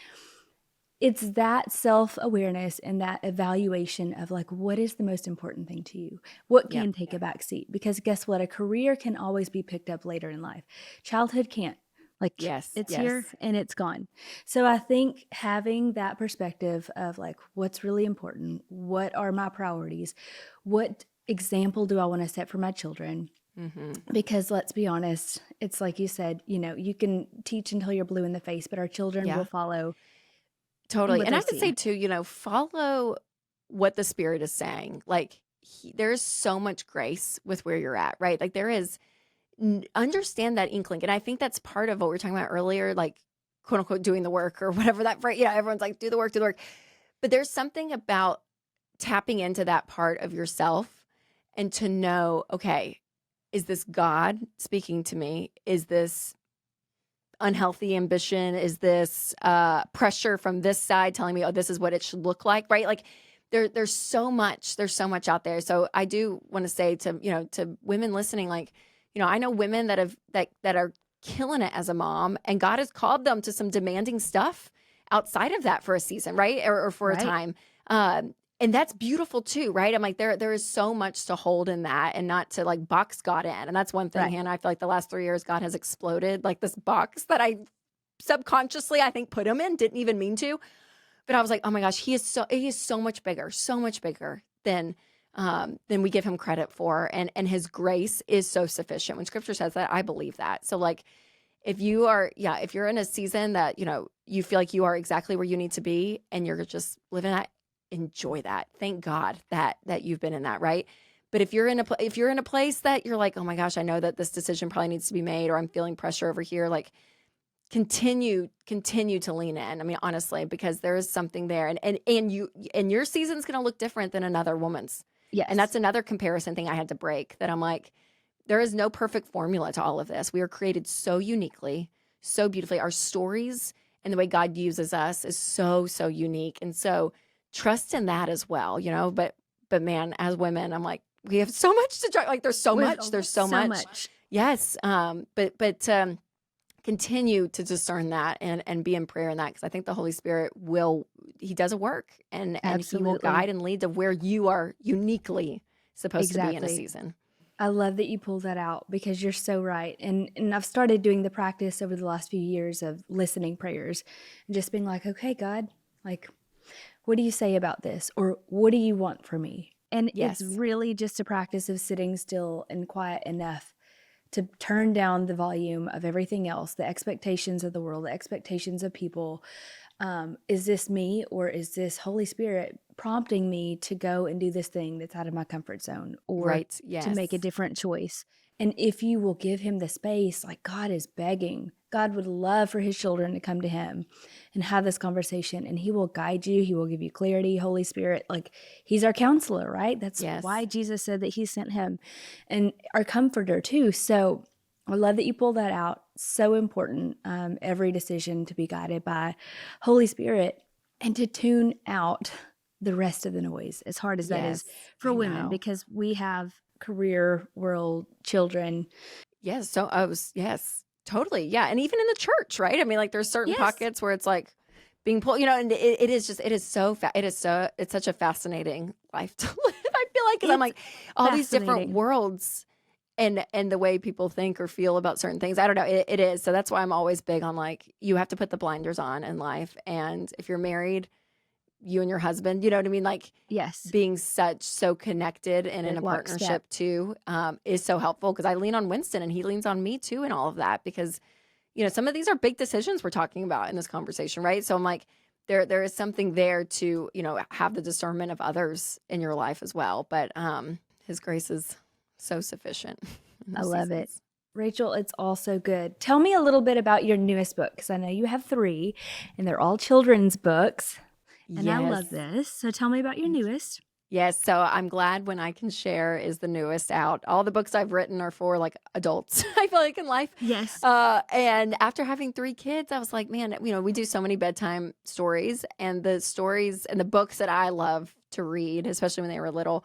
it's that self-awareness and that evaluation of like, what is the most important thing to you? What can take a back seat? Because guess what? A career can always be picked up later in life. Childhood can't. Like it's here and it's gone. So I think having that perspective of like, what's really important? What are my priorities? What example do I want to set for my children? Mm-hmm. Because let's be honest, it's like you said, you can teach until you're blue in the face, but our children will follow. Totally. And I would say too, follow what the Spirit is saying. Like there is so much grace with where you're at, right? Like there is, understand that inkling. And I think that's part of what we were talking about earlier, like quote unquote, doing the work or whatever that phrase, everyone's like, do the work. But there's something about tapping into that part of yourself and to know, okay, is this God speaking to me? Is this unhealthy ambition? Is this pressure from this side telling me, oh, this is what it should look like, right? Like there's so much out there. So I do want to say to women listening, like, I know women that are killing it as a mom, and God has called them to some demanding stuff outside of that for a season, right? Or for a time. And that's beautiful too, right? I'm like, there is so much to hold in that, and not to like box God in. And that's one thing, Hannah, I feel like the last 3 years, God has exploded like this box that I subconsciously, I think, put him in, didn't even mean to. But I was like, oh my gosh, he is so much bigger than we give him credit for. And his grace is so sufficient. When scripture says that, I believe that. So like, if you're in a season that, you feel like you are exactly where you need to be and you're just living that, enjoy that. Thank God that you've been in that, right? But if you're in a place that you're like, oh my gosh, I know that this decision probably needs to be made, or I'm feeling pressure over here, like continue to lean in. I mean, honestly, because there is something there, and your season's going to look different than another woman's. Yes. And that's another comparison thing I had to break, that I'm like, there is no perfect formula to all of this. We are created so uniquely, so beautifully. Our stories and the way God uses us is so, so unique. And so trust in that as well, but man, as women, I'm like, we have so much to try. Like there's so So much. much. Yes. But continue to discern that and be in prayer in that. Cause I think the Holy Spirit he does a work and he will guide Absolutely. and lead to where you are uniquely supposed to be in a Exactly. season. I love that you pulled that out because you're so right. And I've started doing the practice over the last few years of listening prayers and just being like, okay, God, like, what do you say about this? Or what do you want from me? And it's Yes. really just a practice of sitting still and quiet enough to turn down the volume of everything else, the expectations of the world, the expectations of people. Is this me, or is this Holy Spirit prompting me to go and do this thing that's out of my comfort zone, or Right. to make a Yes. different choice? And if you will give him the space, like God is begging, God would love for his children to come to him and have this conversation, and he will guide you. He will give you clarity. Holy Spirit, like, he's our counselor, right? That's Yes. why Jesus said that he sent him, and our comforter too. So I love that you pull that out. So important. Every decision to be guided by Holy Spirit and to tune out the rest of the noise, as hard as that is Yes. for I women, know. because we have career world children. Yes. So yes, totally. Yeah. And even in the church, right? I mean, like there's certain Yes, pockets where it's like being pulled, and it's such a fascinating life to live. I feel like, cause I'm it's like all these different fascinating. worlds and the way people think or feel about certain things. I don't know. It is. So that's why I'm always big on like, you have to put the blinders on in life. And if you're married, you and your husband, you know what I mean? Like Yes, being so connected and in a lockstep. partnership too, is so helpful because I lean on Winston and he leans on me too in all of that because, some of these are big decisions we're talking about in this conversation, right? So I'm like, there is something there to, have the discernment of others in your life as well. But his grace is so sufficient in I those love it. seasons. Rachel, it's all so good. Tell me a little bit about your newest book, because I know you have three and they're all children's books. And I Yes. love this. So tell me about your Thank you. newest. Yes, so I'm glad when I can share is the newest out. All the books I've written are for like adults, I feel like in life. Yes. And after having three kids, I was like, man, we do so many bedtime stories, and the stories and the books that I love to read, especially when they were little,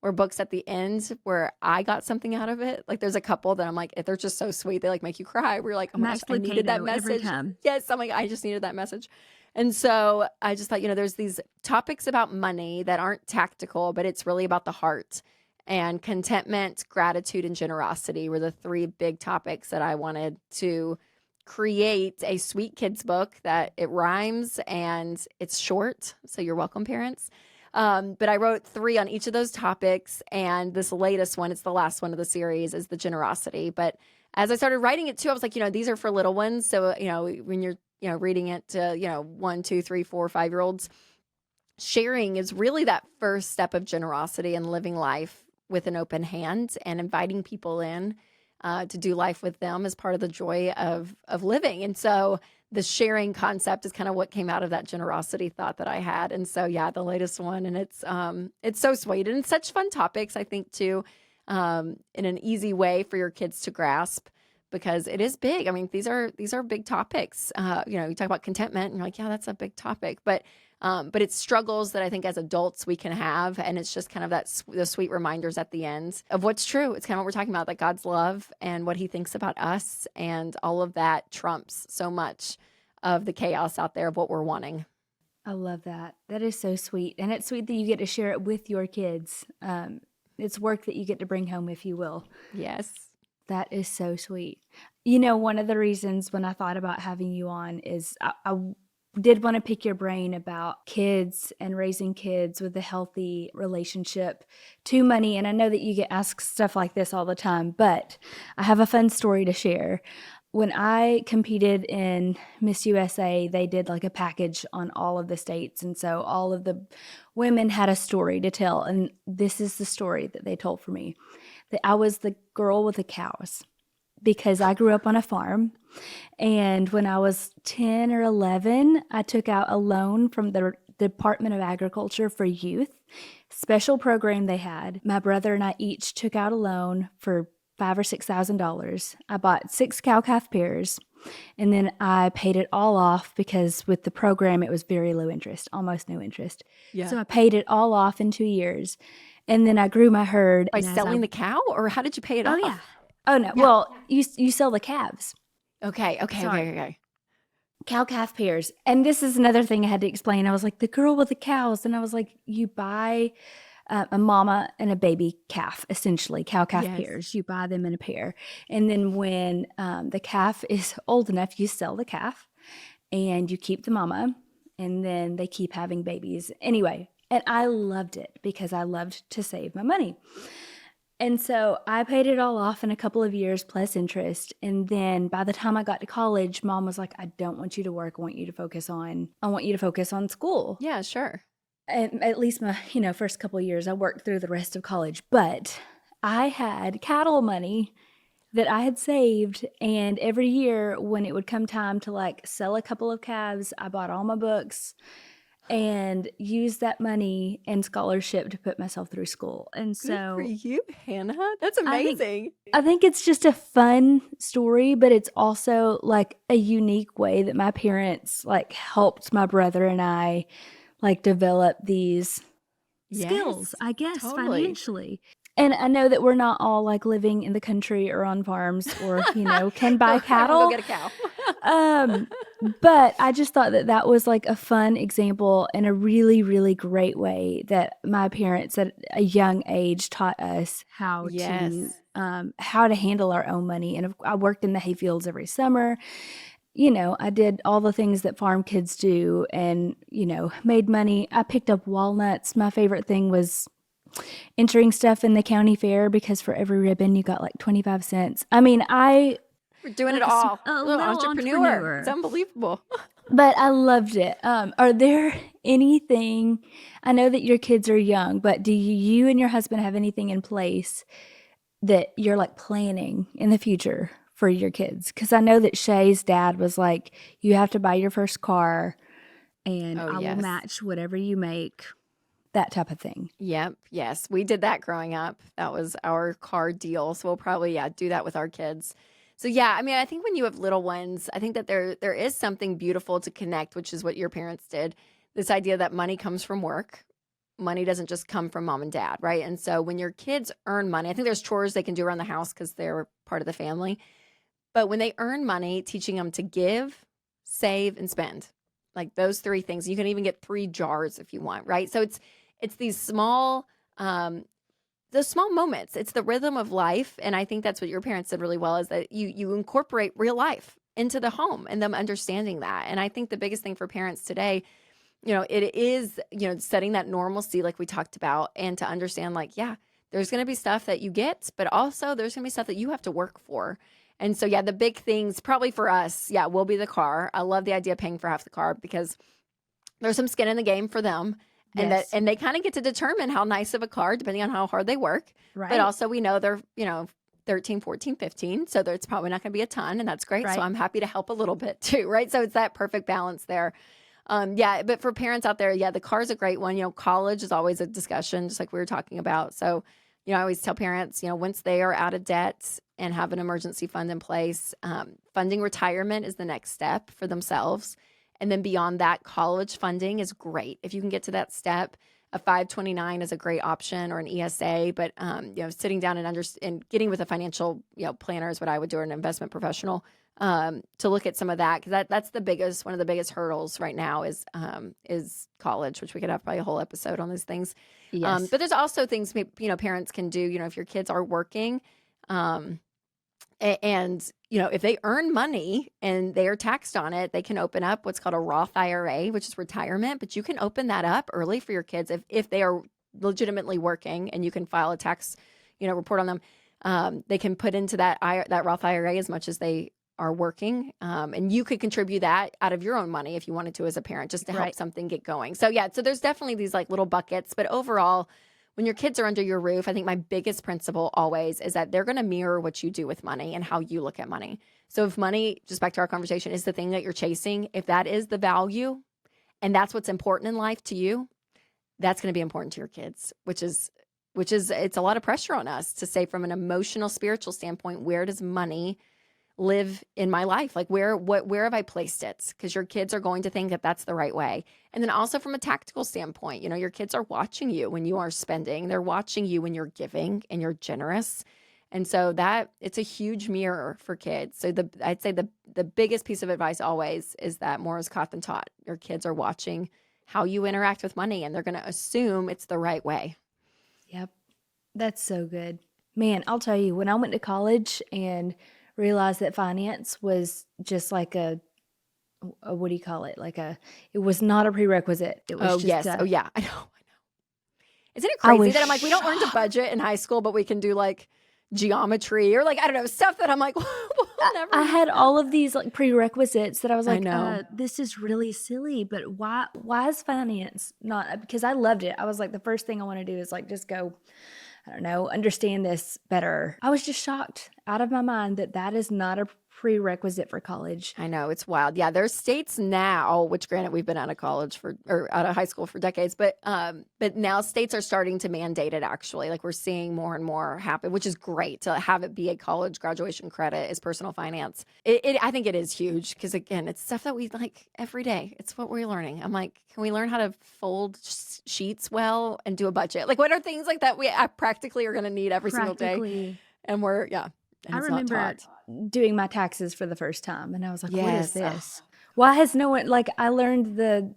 were books at the end where I got something out of it. Like there's a couple that I'm like, they're just so sweet. They like make you cry. We're like, oh my gosh, Max I needed that Lucado every message. time. Yes, I'm like, I just needed that message. And so I just thought, there's these topics about money that aren't tactical, but it's really about the heart. And contentment, gratitude, and generosity were the three big topics that I wanted to create a sweet kids book that it rhymes and it's short. So you're welcome, parents. But I wrote three on each of those topics. And this latest one, it's the last one of the series, is the generosity. But as I started writing it too, I was like, these are for little ones. So, when you're, reading it to, 1, 2, 3, 4, 5-year-olds, sharing is really that first step of generosity and living life with an open hand and inviting people in to do life with them as part of the joy of living. And so the sharing concept is kind of what came out of that generosity thought that I had. And so, yeah, the latest one, and it's so sweet and it's such fun topics, I think, too, in an easy way for your kids to grasp because it is big. I mean, these are big topics. You talk about contentment and you're like, yeah, that's a big topic, but it's struggles that I think as adults we can have. And it's just kind of the sweet reminders at the end of what's true. It's kind of what we're talking about, that God's love and what he thinks about us. And all of that trumps so much of the chaos out there of what we're wanting. I love that. That is so sweet. And it's sweet that you get to share it with your kids. It's work that you get to bring home, if you will. Yes. That is so sweet. One of the reasons when I thought about having you on is I did want to pick your brain about kids and raising kids with a healthy relationship to money. And I know that you get asked stuff like this all the time, but I have a fun story to share. When I competed in Miss USA, they did like a package on all of the states. And so all of the women had a story to tell. And this is the story that they told for me, that I was the girl with the cows because I grew up on a farm. And when I was 10 or 11, I took out a loan from the Department of Agriculture for youth, special program they had. My brother and I each took out a loan for $5,000 or $6,000. I bought 6 cow-calf pairs, and then I paid it all off because with the program, it was very low interest, almost no interest. Yeah. So I paid it all off in 2 years, and then I grew my herd. By And as selling I the cow, or how did you pay it Oh, off? yeah. Oh, no. Yeah. Well, you sell the calves. Okay. Sorry. Okay. Cow-calf pairs. And this is another thing I had to explain. I was like, "The girl with the cows," and I was like, "You buy a mama and a baby calf, essentially, cow-calf Yes. pairs. You buy them in a pair. And then when the calf is old enough, you sell the calf and you keep the mama, and then they keep having babies." Anyway, and I loved it because I loved to save my money. And so I paid it all off in a couple of years plus interest. And then by the time I got to college, mom was like, "I don't want you to work. I want you to focus on school." Yeah, sure. And at least my, first couple of years, I worked through the rest of college. But I had cattle money that I had saved. And every year when it would come time to like sell a couple of calves, I bought all my books and used that money and scholarship to put myself through school. And Good for so you, Hannah. That's I think amazing. I think it's just a fun story, but it's also like a unique way that my parents like helped my brother and I like develop these skills, Yes, I guess, totally. financially. And I know that we're not all like living in the country or on farms or, can buy Go cattle. get a cow. But I just thought that that was like a fun example and a really, really great way that my parents at a young age taught us Yes. how to handle our own money. And I worked in the hayfields every summer. I did all the things that farm kids do and, made money. I picked up walnuts. My favorite thing was entering stuff in the county fair because for every ribbon you got like 25 cents. I mean, We're doing it like all. a Little little entrepreneur. It's entrepreneur. unbelievable. But I loved it. Are there anything, I know that your kids are young, but do you and your husband have anything in place that you're like planning in the future for your kids? Because I know that Shay's dad was like, "You have to buy your first car and Oh, I will yes. match whatever you make," that type of thing. Yep. Yes. We did that growing up. That was our car deal. So we'll probably, do that with our kids. So yeah, I mean, I think when you have little ones, I think that there is something beautiful to connect, which is what your parents did. This idea that money comes from work. Money doesn't just come from mom and dad, right? And so when your kids earn money, I think there's chores they can do around the house because they're part of the family. But when they earn money, teaching them to give, save, and spend, like those 3 things. You can even get 3 jars if you want, right? So it's these small moments. It's the rhythm of life, and I think that's what your parents did really well, is that you incorporate real life into the home and them understanding that. And I think the biggest thing for parents today, it is, setting that normalcy like we talked about, and to understand like, yeah, there's going to be stuff that you get, but also there's going to be stuff that you have to work for. And so, yeah, the big things probably for us, will be the car. I love the idea of paying for half the car because there's some skin in the game for them. And Yes. they kind of get to determine how nice of a car, depending on how hard they work. But Right. also we know they're, 13, 14, 15. So it's probably not going to be a ton, and that's great. So Right. I'm happy to help a little bit too, right? So it's that perfect balance there. But for parents out there, the car's a great one. College is always a discussion, just like we were talking about. So, I always tell parents, once they are out of debt and have an emergency fund in place, funding retirement is the next step for themselves. And then beyond that, college funding is great. If you can get to that step, a 529 is a great option, or an ESA. But sitting down and getting with a financial planner is what I would do, or an investment professional, to look at some of that, because that's one of the biggest hurdles right now is college, which we could have probably a whole episode on these things. Yes. But there's also things parents can do. If your kids are working, and if they earn money and they are taxed on it, they can open up what's called a Roth IRA, which is retirement. But you can open that up early for your kids if they are legitimately working, and you can file a tax report on them. They can put into that Roth IRA as much as they are working, and you could contribute that out of your own money if you wanted to as a parent, just to help Right. something get going. So so there's definitely these like little buckets, but overall, when your kids are under your roof, I think my biggest principle always is that they're going to mirror what you do with money and how you look at money. So if money, just back to our conversation, is the thing that you're chasing, if that is the value and that's what's important in life to you, that's going to be important to your kids, which is which is, it's a lot of pressure on us to say from an emotional, spiritual standpoint, where does money live in my life? Like where have I placed it? Because your kids are going to think that that's the right way. And then also from a tactical standpoint, your kids are watching you when you are spending. They're watching you when you're giving and you're generous. And so that it's a huge mirror for kids. So I'd say the biggest piece of advice always is that more is caught than taught. Your kids are watching how you interact with money, and they're going to assume it's the right way. Yep. That's so good. Man, I'll tell you, when I went to college and realized that finance was just like a what do you call it? It was not a prerequisite. It was Oh, just yes. a, Oh, yeah. I know. Isn't it I crazy was that I'm like, we don't learn to shocked. budget in high school, but we can do like geometry or like, I don't know, stuff that I'm like, we'll never I use had that. all of these like prerequisites that I was I like, know. this is really silly, but why is finance not, because I loved it. I was like, the first thing I want to do is like just go, I don't know, understand this better. I was just shocked out of my mind that is not a prerequisite for college. I know, it's wild. Yeah, there's states now, which granted we've been out of college or out of high school for decades, but now states are starting to mandate it actually. Like we're seeing more and more happen, which is great to have it be a college graduation credit is personal finance. I think it is huge because again, it's stuff that we like every day. It's what we're learning. I'm like, can we learn how to fold sheets well and do a budget? Like what are things like that we practically are going to need every single day? Practically. And and I it's not remember taught. doing my taxes for the first time, and I was like, what is Yes. this? Why has no one, like, I learned the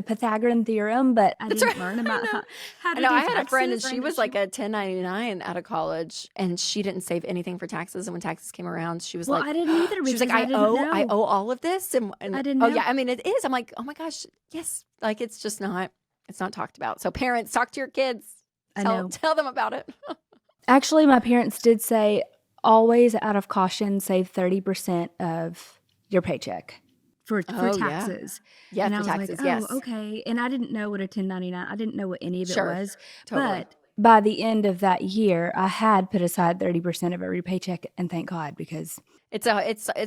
Pythagorean theorem, but I That's didn't right. learn about how I to know. do I had a friend and taxes. she was like a 1099 out of college and she didn't save anything for taxes. And when taxes came around, she was Well, like, I didn't either she was like, because I didn't I know. owe all of this. And I didn't oh know. yeah, I mean, it is. I'm like, oh my gosh, yes. Like it's not talked about. So parents, talk to your kids. I know. Tell them about it. Actually, my parents did say, always out of caution, save 30% of your paycheck for Oh yeah. taxes. Yeah, And I for was taxes. like, Yes. oh, okay. And I didn't know what a 1099, I didn't know what any of it Sure. was. Totally. But by the end of that year, I had put aside 30% of every paycheck, and thank God, because It's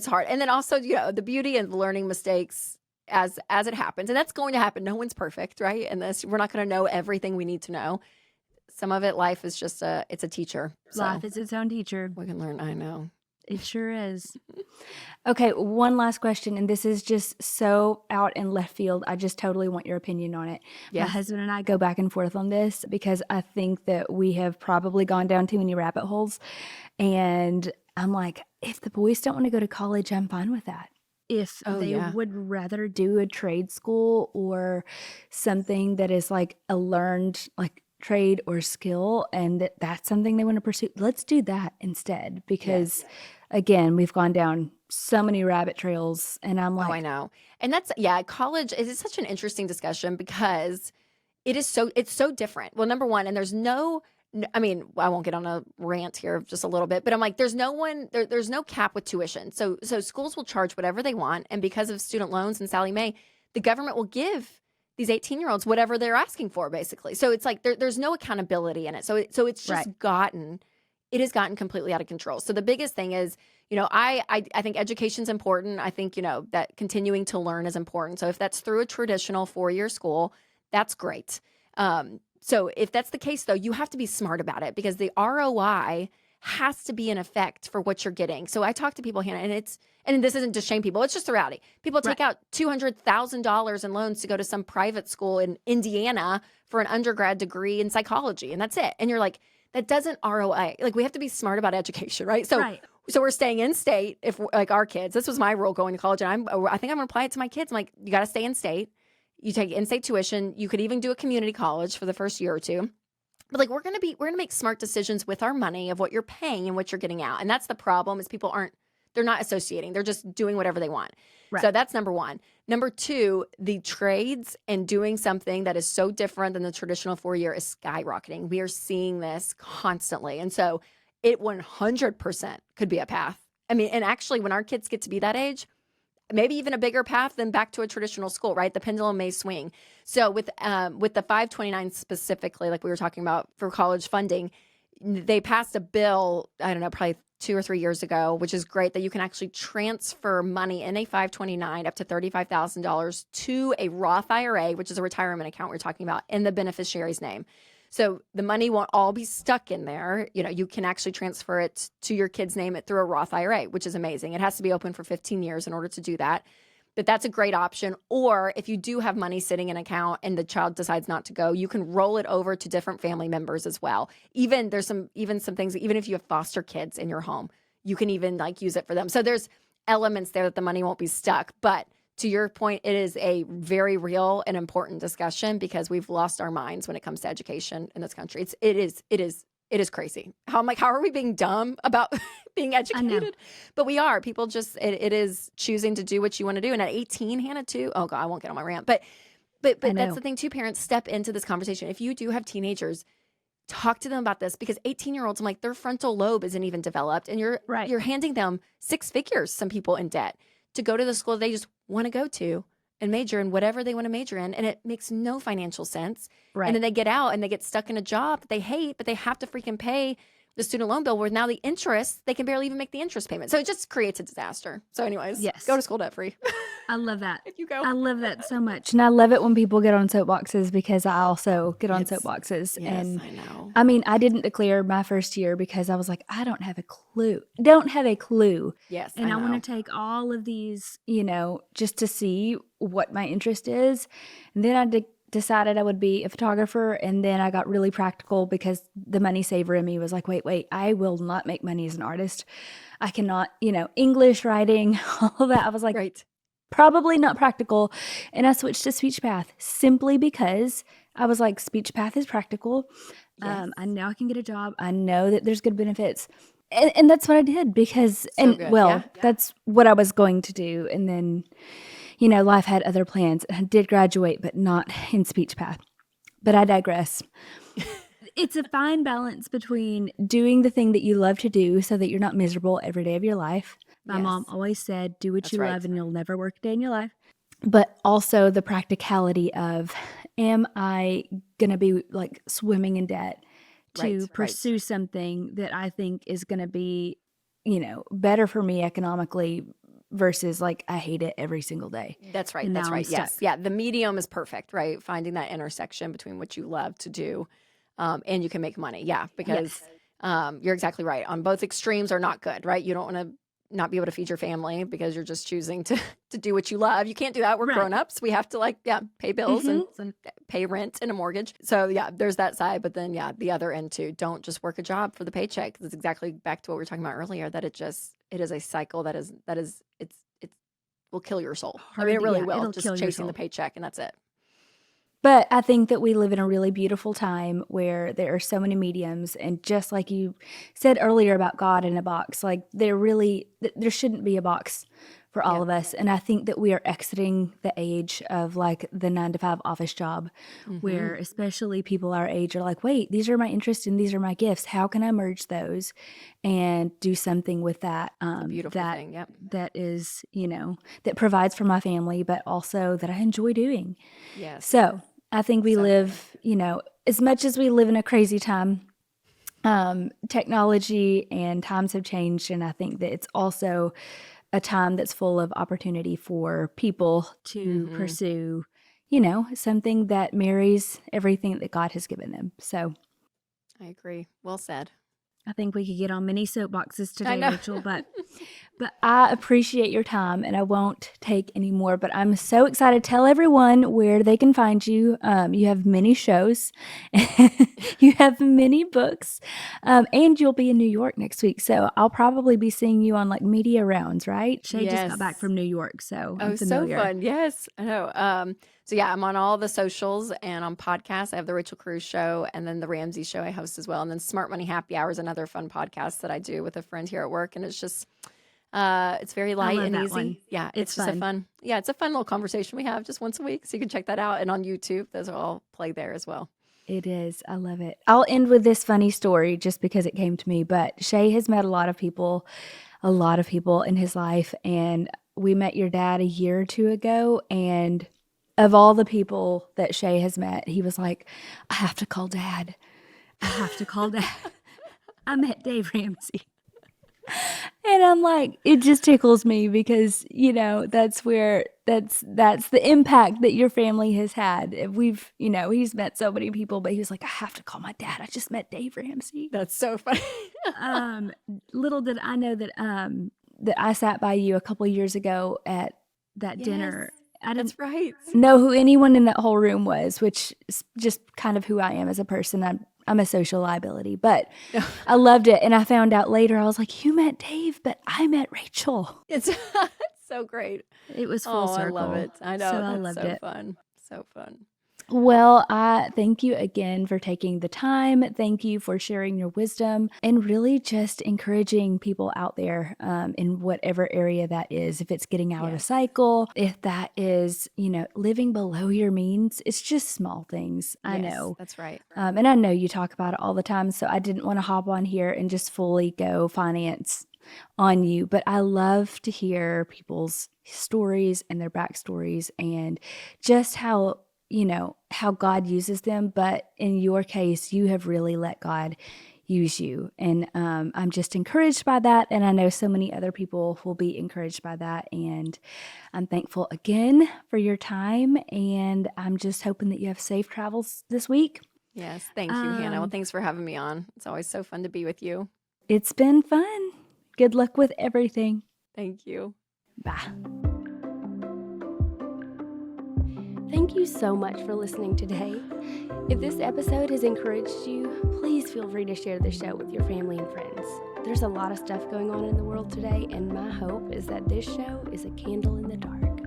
hard. And then also, the beauty of learning mistakes as it happens. And that's going to happen. No one's perfect, right? And we're not going to know everything we need to know. Some of it, life is just it's a teacher. So life is its own teacher. we can learn. I know. It sure is. Okay, one last question, and this is just so out in left field. I just totally want your opinion on it. Yes. My husband and I go back and forth on this because I think that we have probably gone down too many rabbit holes. And I'm like, if the boys don't want to go to college, I'm fine with that. If they would rather do a trade school or something that is like a learned like trade or skill, and that's something they want to pursue, let's do that instead. Because again, we've gone down so many rabbit trails, and I'm like, I know. And that's college is such an interesting discussion because it's so different. Well, number one, and there's I mean, I won't get on a rant here just a little bit, but I'm like, there's no cap with tuition. So schools will charge whatever they want. And because of student loans and Sally Mae, the government will give these 18-year-olds whatever they're asking for, basically. So it's like there's no accountability in it. So it's just it has gotten completely out of control. So the biggest thing is, I think education's important. I think, that continuing to learn is important. So if that's through a traditional 4-year school, that's great. So if that's the case, though, you have to be smart about it because the ROI has to be in effect for what you're getting. So I talk to people, Hannah, and this isn't to shame people. It's just the reality. People take out $200,000 in loans to go to some private school in Indiana for an undergrad degree in psychology, and that's it. And you're like, that doesn't ROI. Like we have to be smart about education, right? So we're staying in state. If like our kids, this was my rule going to college, and I think I'm gonna apply it to my kids. I'm like, you got to stay in state. You take in-state tuition. You could even do a community college for the first year or two. But like we're gonna make smart decisions with our money of what you're paying and what you're getting out. And that's the problem is they're not associating. They're just doing whatever they want. Right. So that's number one. Number two, the trades and doing something that is so different than the traditional 4-year is skyrocketing. We are seeing this constantly. And so it 100% could be a path. I mean, and actually when our kids get to be that age, maybe even a bigger path than back to a traditional school, right? The pendulum may swing. So with the 529 specifically, like we were talking about for college funding, they passed a bill, I don't know, probably 2 or 3 years ago, which is great that you can actually transfer money in a 529 up to $35,000 to a Roth IRA, which is a retirement account we're talking about, in the beneficiary's name. So the money won't all be stuck in there. You can actually transfer it to your kid's name through a Roth IRA, which is amazing. It has to be open for 15 years in order to do that. But that's a great option. Or if you do have money sitting in an account and the child decides not to go, you can roll it over to different family members as well. There's some things, even if you have foster kids in your home, you can even use it for them. So there's elements there that the money won't be stuck. But to your point, it is a very real and important discussion because we've lost our minds when it comes to education in this country. It is crazy. How are we being dumb about being educated? But we are. People just, it is choosing to do what you want to do. And at 18, Hannah, too. Oh God, I won't get on my rant. But that's the thing too. Parents, step into this conversation. If you do have teenagers, talk to them about this because 18-year-olds, I'm like, their frontal lobe isn't even developed, and you're handing them 6 figures. Some people in debt to go to the school they just want to go to and major in whatever they want to major in. And it makes no financial sense. Right. And then they get out and they get stuck in a job that they hate, but they have to freaking pay the student loan bill where now the interest, they can barely even make the interest payment. So it just creates a disaster. So anyways, yes, go to school debt free. I love that. If you go. I love that so much. And I love it when people get on soapboxes because I also get on soapboxes. Yes, and I know. I mean, I didn't declare my first year because I was like, I don't have a clue. Yes. And I want to take all of these, just to see what my interest is. And then I decided I would be a photographer, and then I got really practical because the money saver in me was like, wait, I will not make money as an artist. I cannot, English, writing, all that. I was like, right. Probably not practical. And I switched to speech path simply because I was like, speech path is practical. Yes. I know I can get a job. I know that there's good benefits. And that's what I did because, that's what I was going to do. And then, life had other plans. I did graduate, but not in speech path. But I digress. It's a fine balance between doing the thing that you love to do so that you're not miserable every day of your life. My mom always said, do what you love and you'll never work a day in your life. But also the practicality of, am I going to be like swimming in debt to pursue something that I think is going to be, better for me economically versus like I hate it every single day. That's right. That's right. Yes. Yeah. The medium is perfect, right? Finding that intersection between what you love to do and you can make money. Yeah. Because you're exactly right. On both extremes are not good, right? You don't want to not be able to feed your family because you're just choosing to do what you love. You can't do that. We're grown-ups. We have to pay bills and pay rent and a mortgage. So there's that side. But then the other end too. Don't just work a job for the paycheck. It's exactly back to what we were talking about earlier, that it is a cycle that it will kill your soul. I mean, it really will. Just chasing the paycheck and that's it. But I think that we live in a really beautiful time where there are so many mediums. And just like you said earlier about God in a box, like there shouldn't be a box for all of us. And I think that we are exiting the age of like the 9-to-5 office job where especially people our age are like, wait, these are my interests and these are my gifts. How can I merge those and do something with that? Beautiful thing. Yep. That is, that provides for my family, but also that I enjoy doing. Yes. So I think we live, as much as we live in a crazy time, technology and times have changed. And I think that it's also a time that's full of opportunity for people to pursue, something that marries everything that God has given them. So I agree. Well said. I think we could get on many soapboxes today, Rachel, but I appreciate your time and I won't take any more, but I'm so excited. Tell everyone where they can find you. You have many shows, you have many books, and you'll be in New York next week. So I'll probably be seeing you on like media rounds, right? Shay just got back from New York. So I'm familiar. So fun. Yes, I know. So I'm on all the socials and on podcasts. I have the Rachel Cruze Show and then the Ramsey Show I host as well. And then Smart Money Happy Hour is another fun podcast that I do with a friend here at work. And it's just, it's very light and easy. One. Yeah, it's just fun. It's a fun little conversation we have just once a week. So you can check that out. And on YouTube, those are all played there as well. It is. I love it. I'll end with this funny story just because it came to me. But Shay has met a lot of people in his life. And we met your dad a year or two ago. And of all the people that Shay has met, he was like, I have to call Dad. I met Dave Ramsey. And I'm like, it just tickles me because, that's where that's the impact that your family has had. He's met so many people, but he was like, I have to call my dad. I just met Dave Ramsey. That's so funny. Little did I know that I sat by you a couple years ago at that Yes, dinner. I didn't that's right. know who anyone in that whole room was, which is just kind of who I am as a person. I'm a social liability, but I loved it. And I found out later, I was like, you met Dave, but I met Rachel. It's so great. It was full Oh, I circle. love it. I know. So I That's loved so it. fun. So fun. Well, I thank you again for taking the time. Thank you for sharing your wisdom and really just encouraging people out there in whatever area that is. If it's getting out of a Yes. cycle, if that is, living below your means, it's just small things. I Yes, know. that's right. And I know you talk about it all the time. So I didn't want to hop on here and just fully go finance on you. But I love to hear people's stories and their backstories and just how God uses them. But in your case, you have really let God use you. And I'm just encouraged by that. And I know so many other people will be encouraged by that. And I'm thankful again for your time. And I'm just hoping that you have safe travels this week. Yes. Thank you, Hannah. Well, thanks for having me on. It's always so fun to be with you. It's been fun. Good luck with everything. Thank you. Bye. Thank you so much for listening today. If this episode has encouraged you, please feel free to share the show with your family and friends. There's a lot of stuff going on in the world today, and my hope is that this show is a candle in the dark.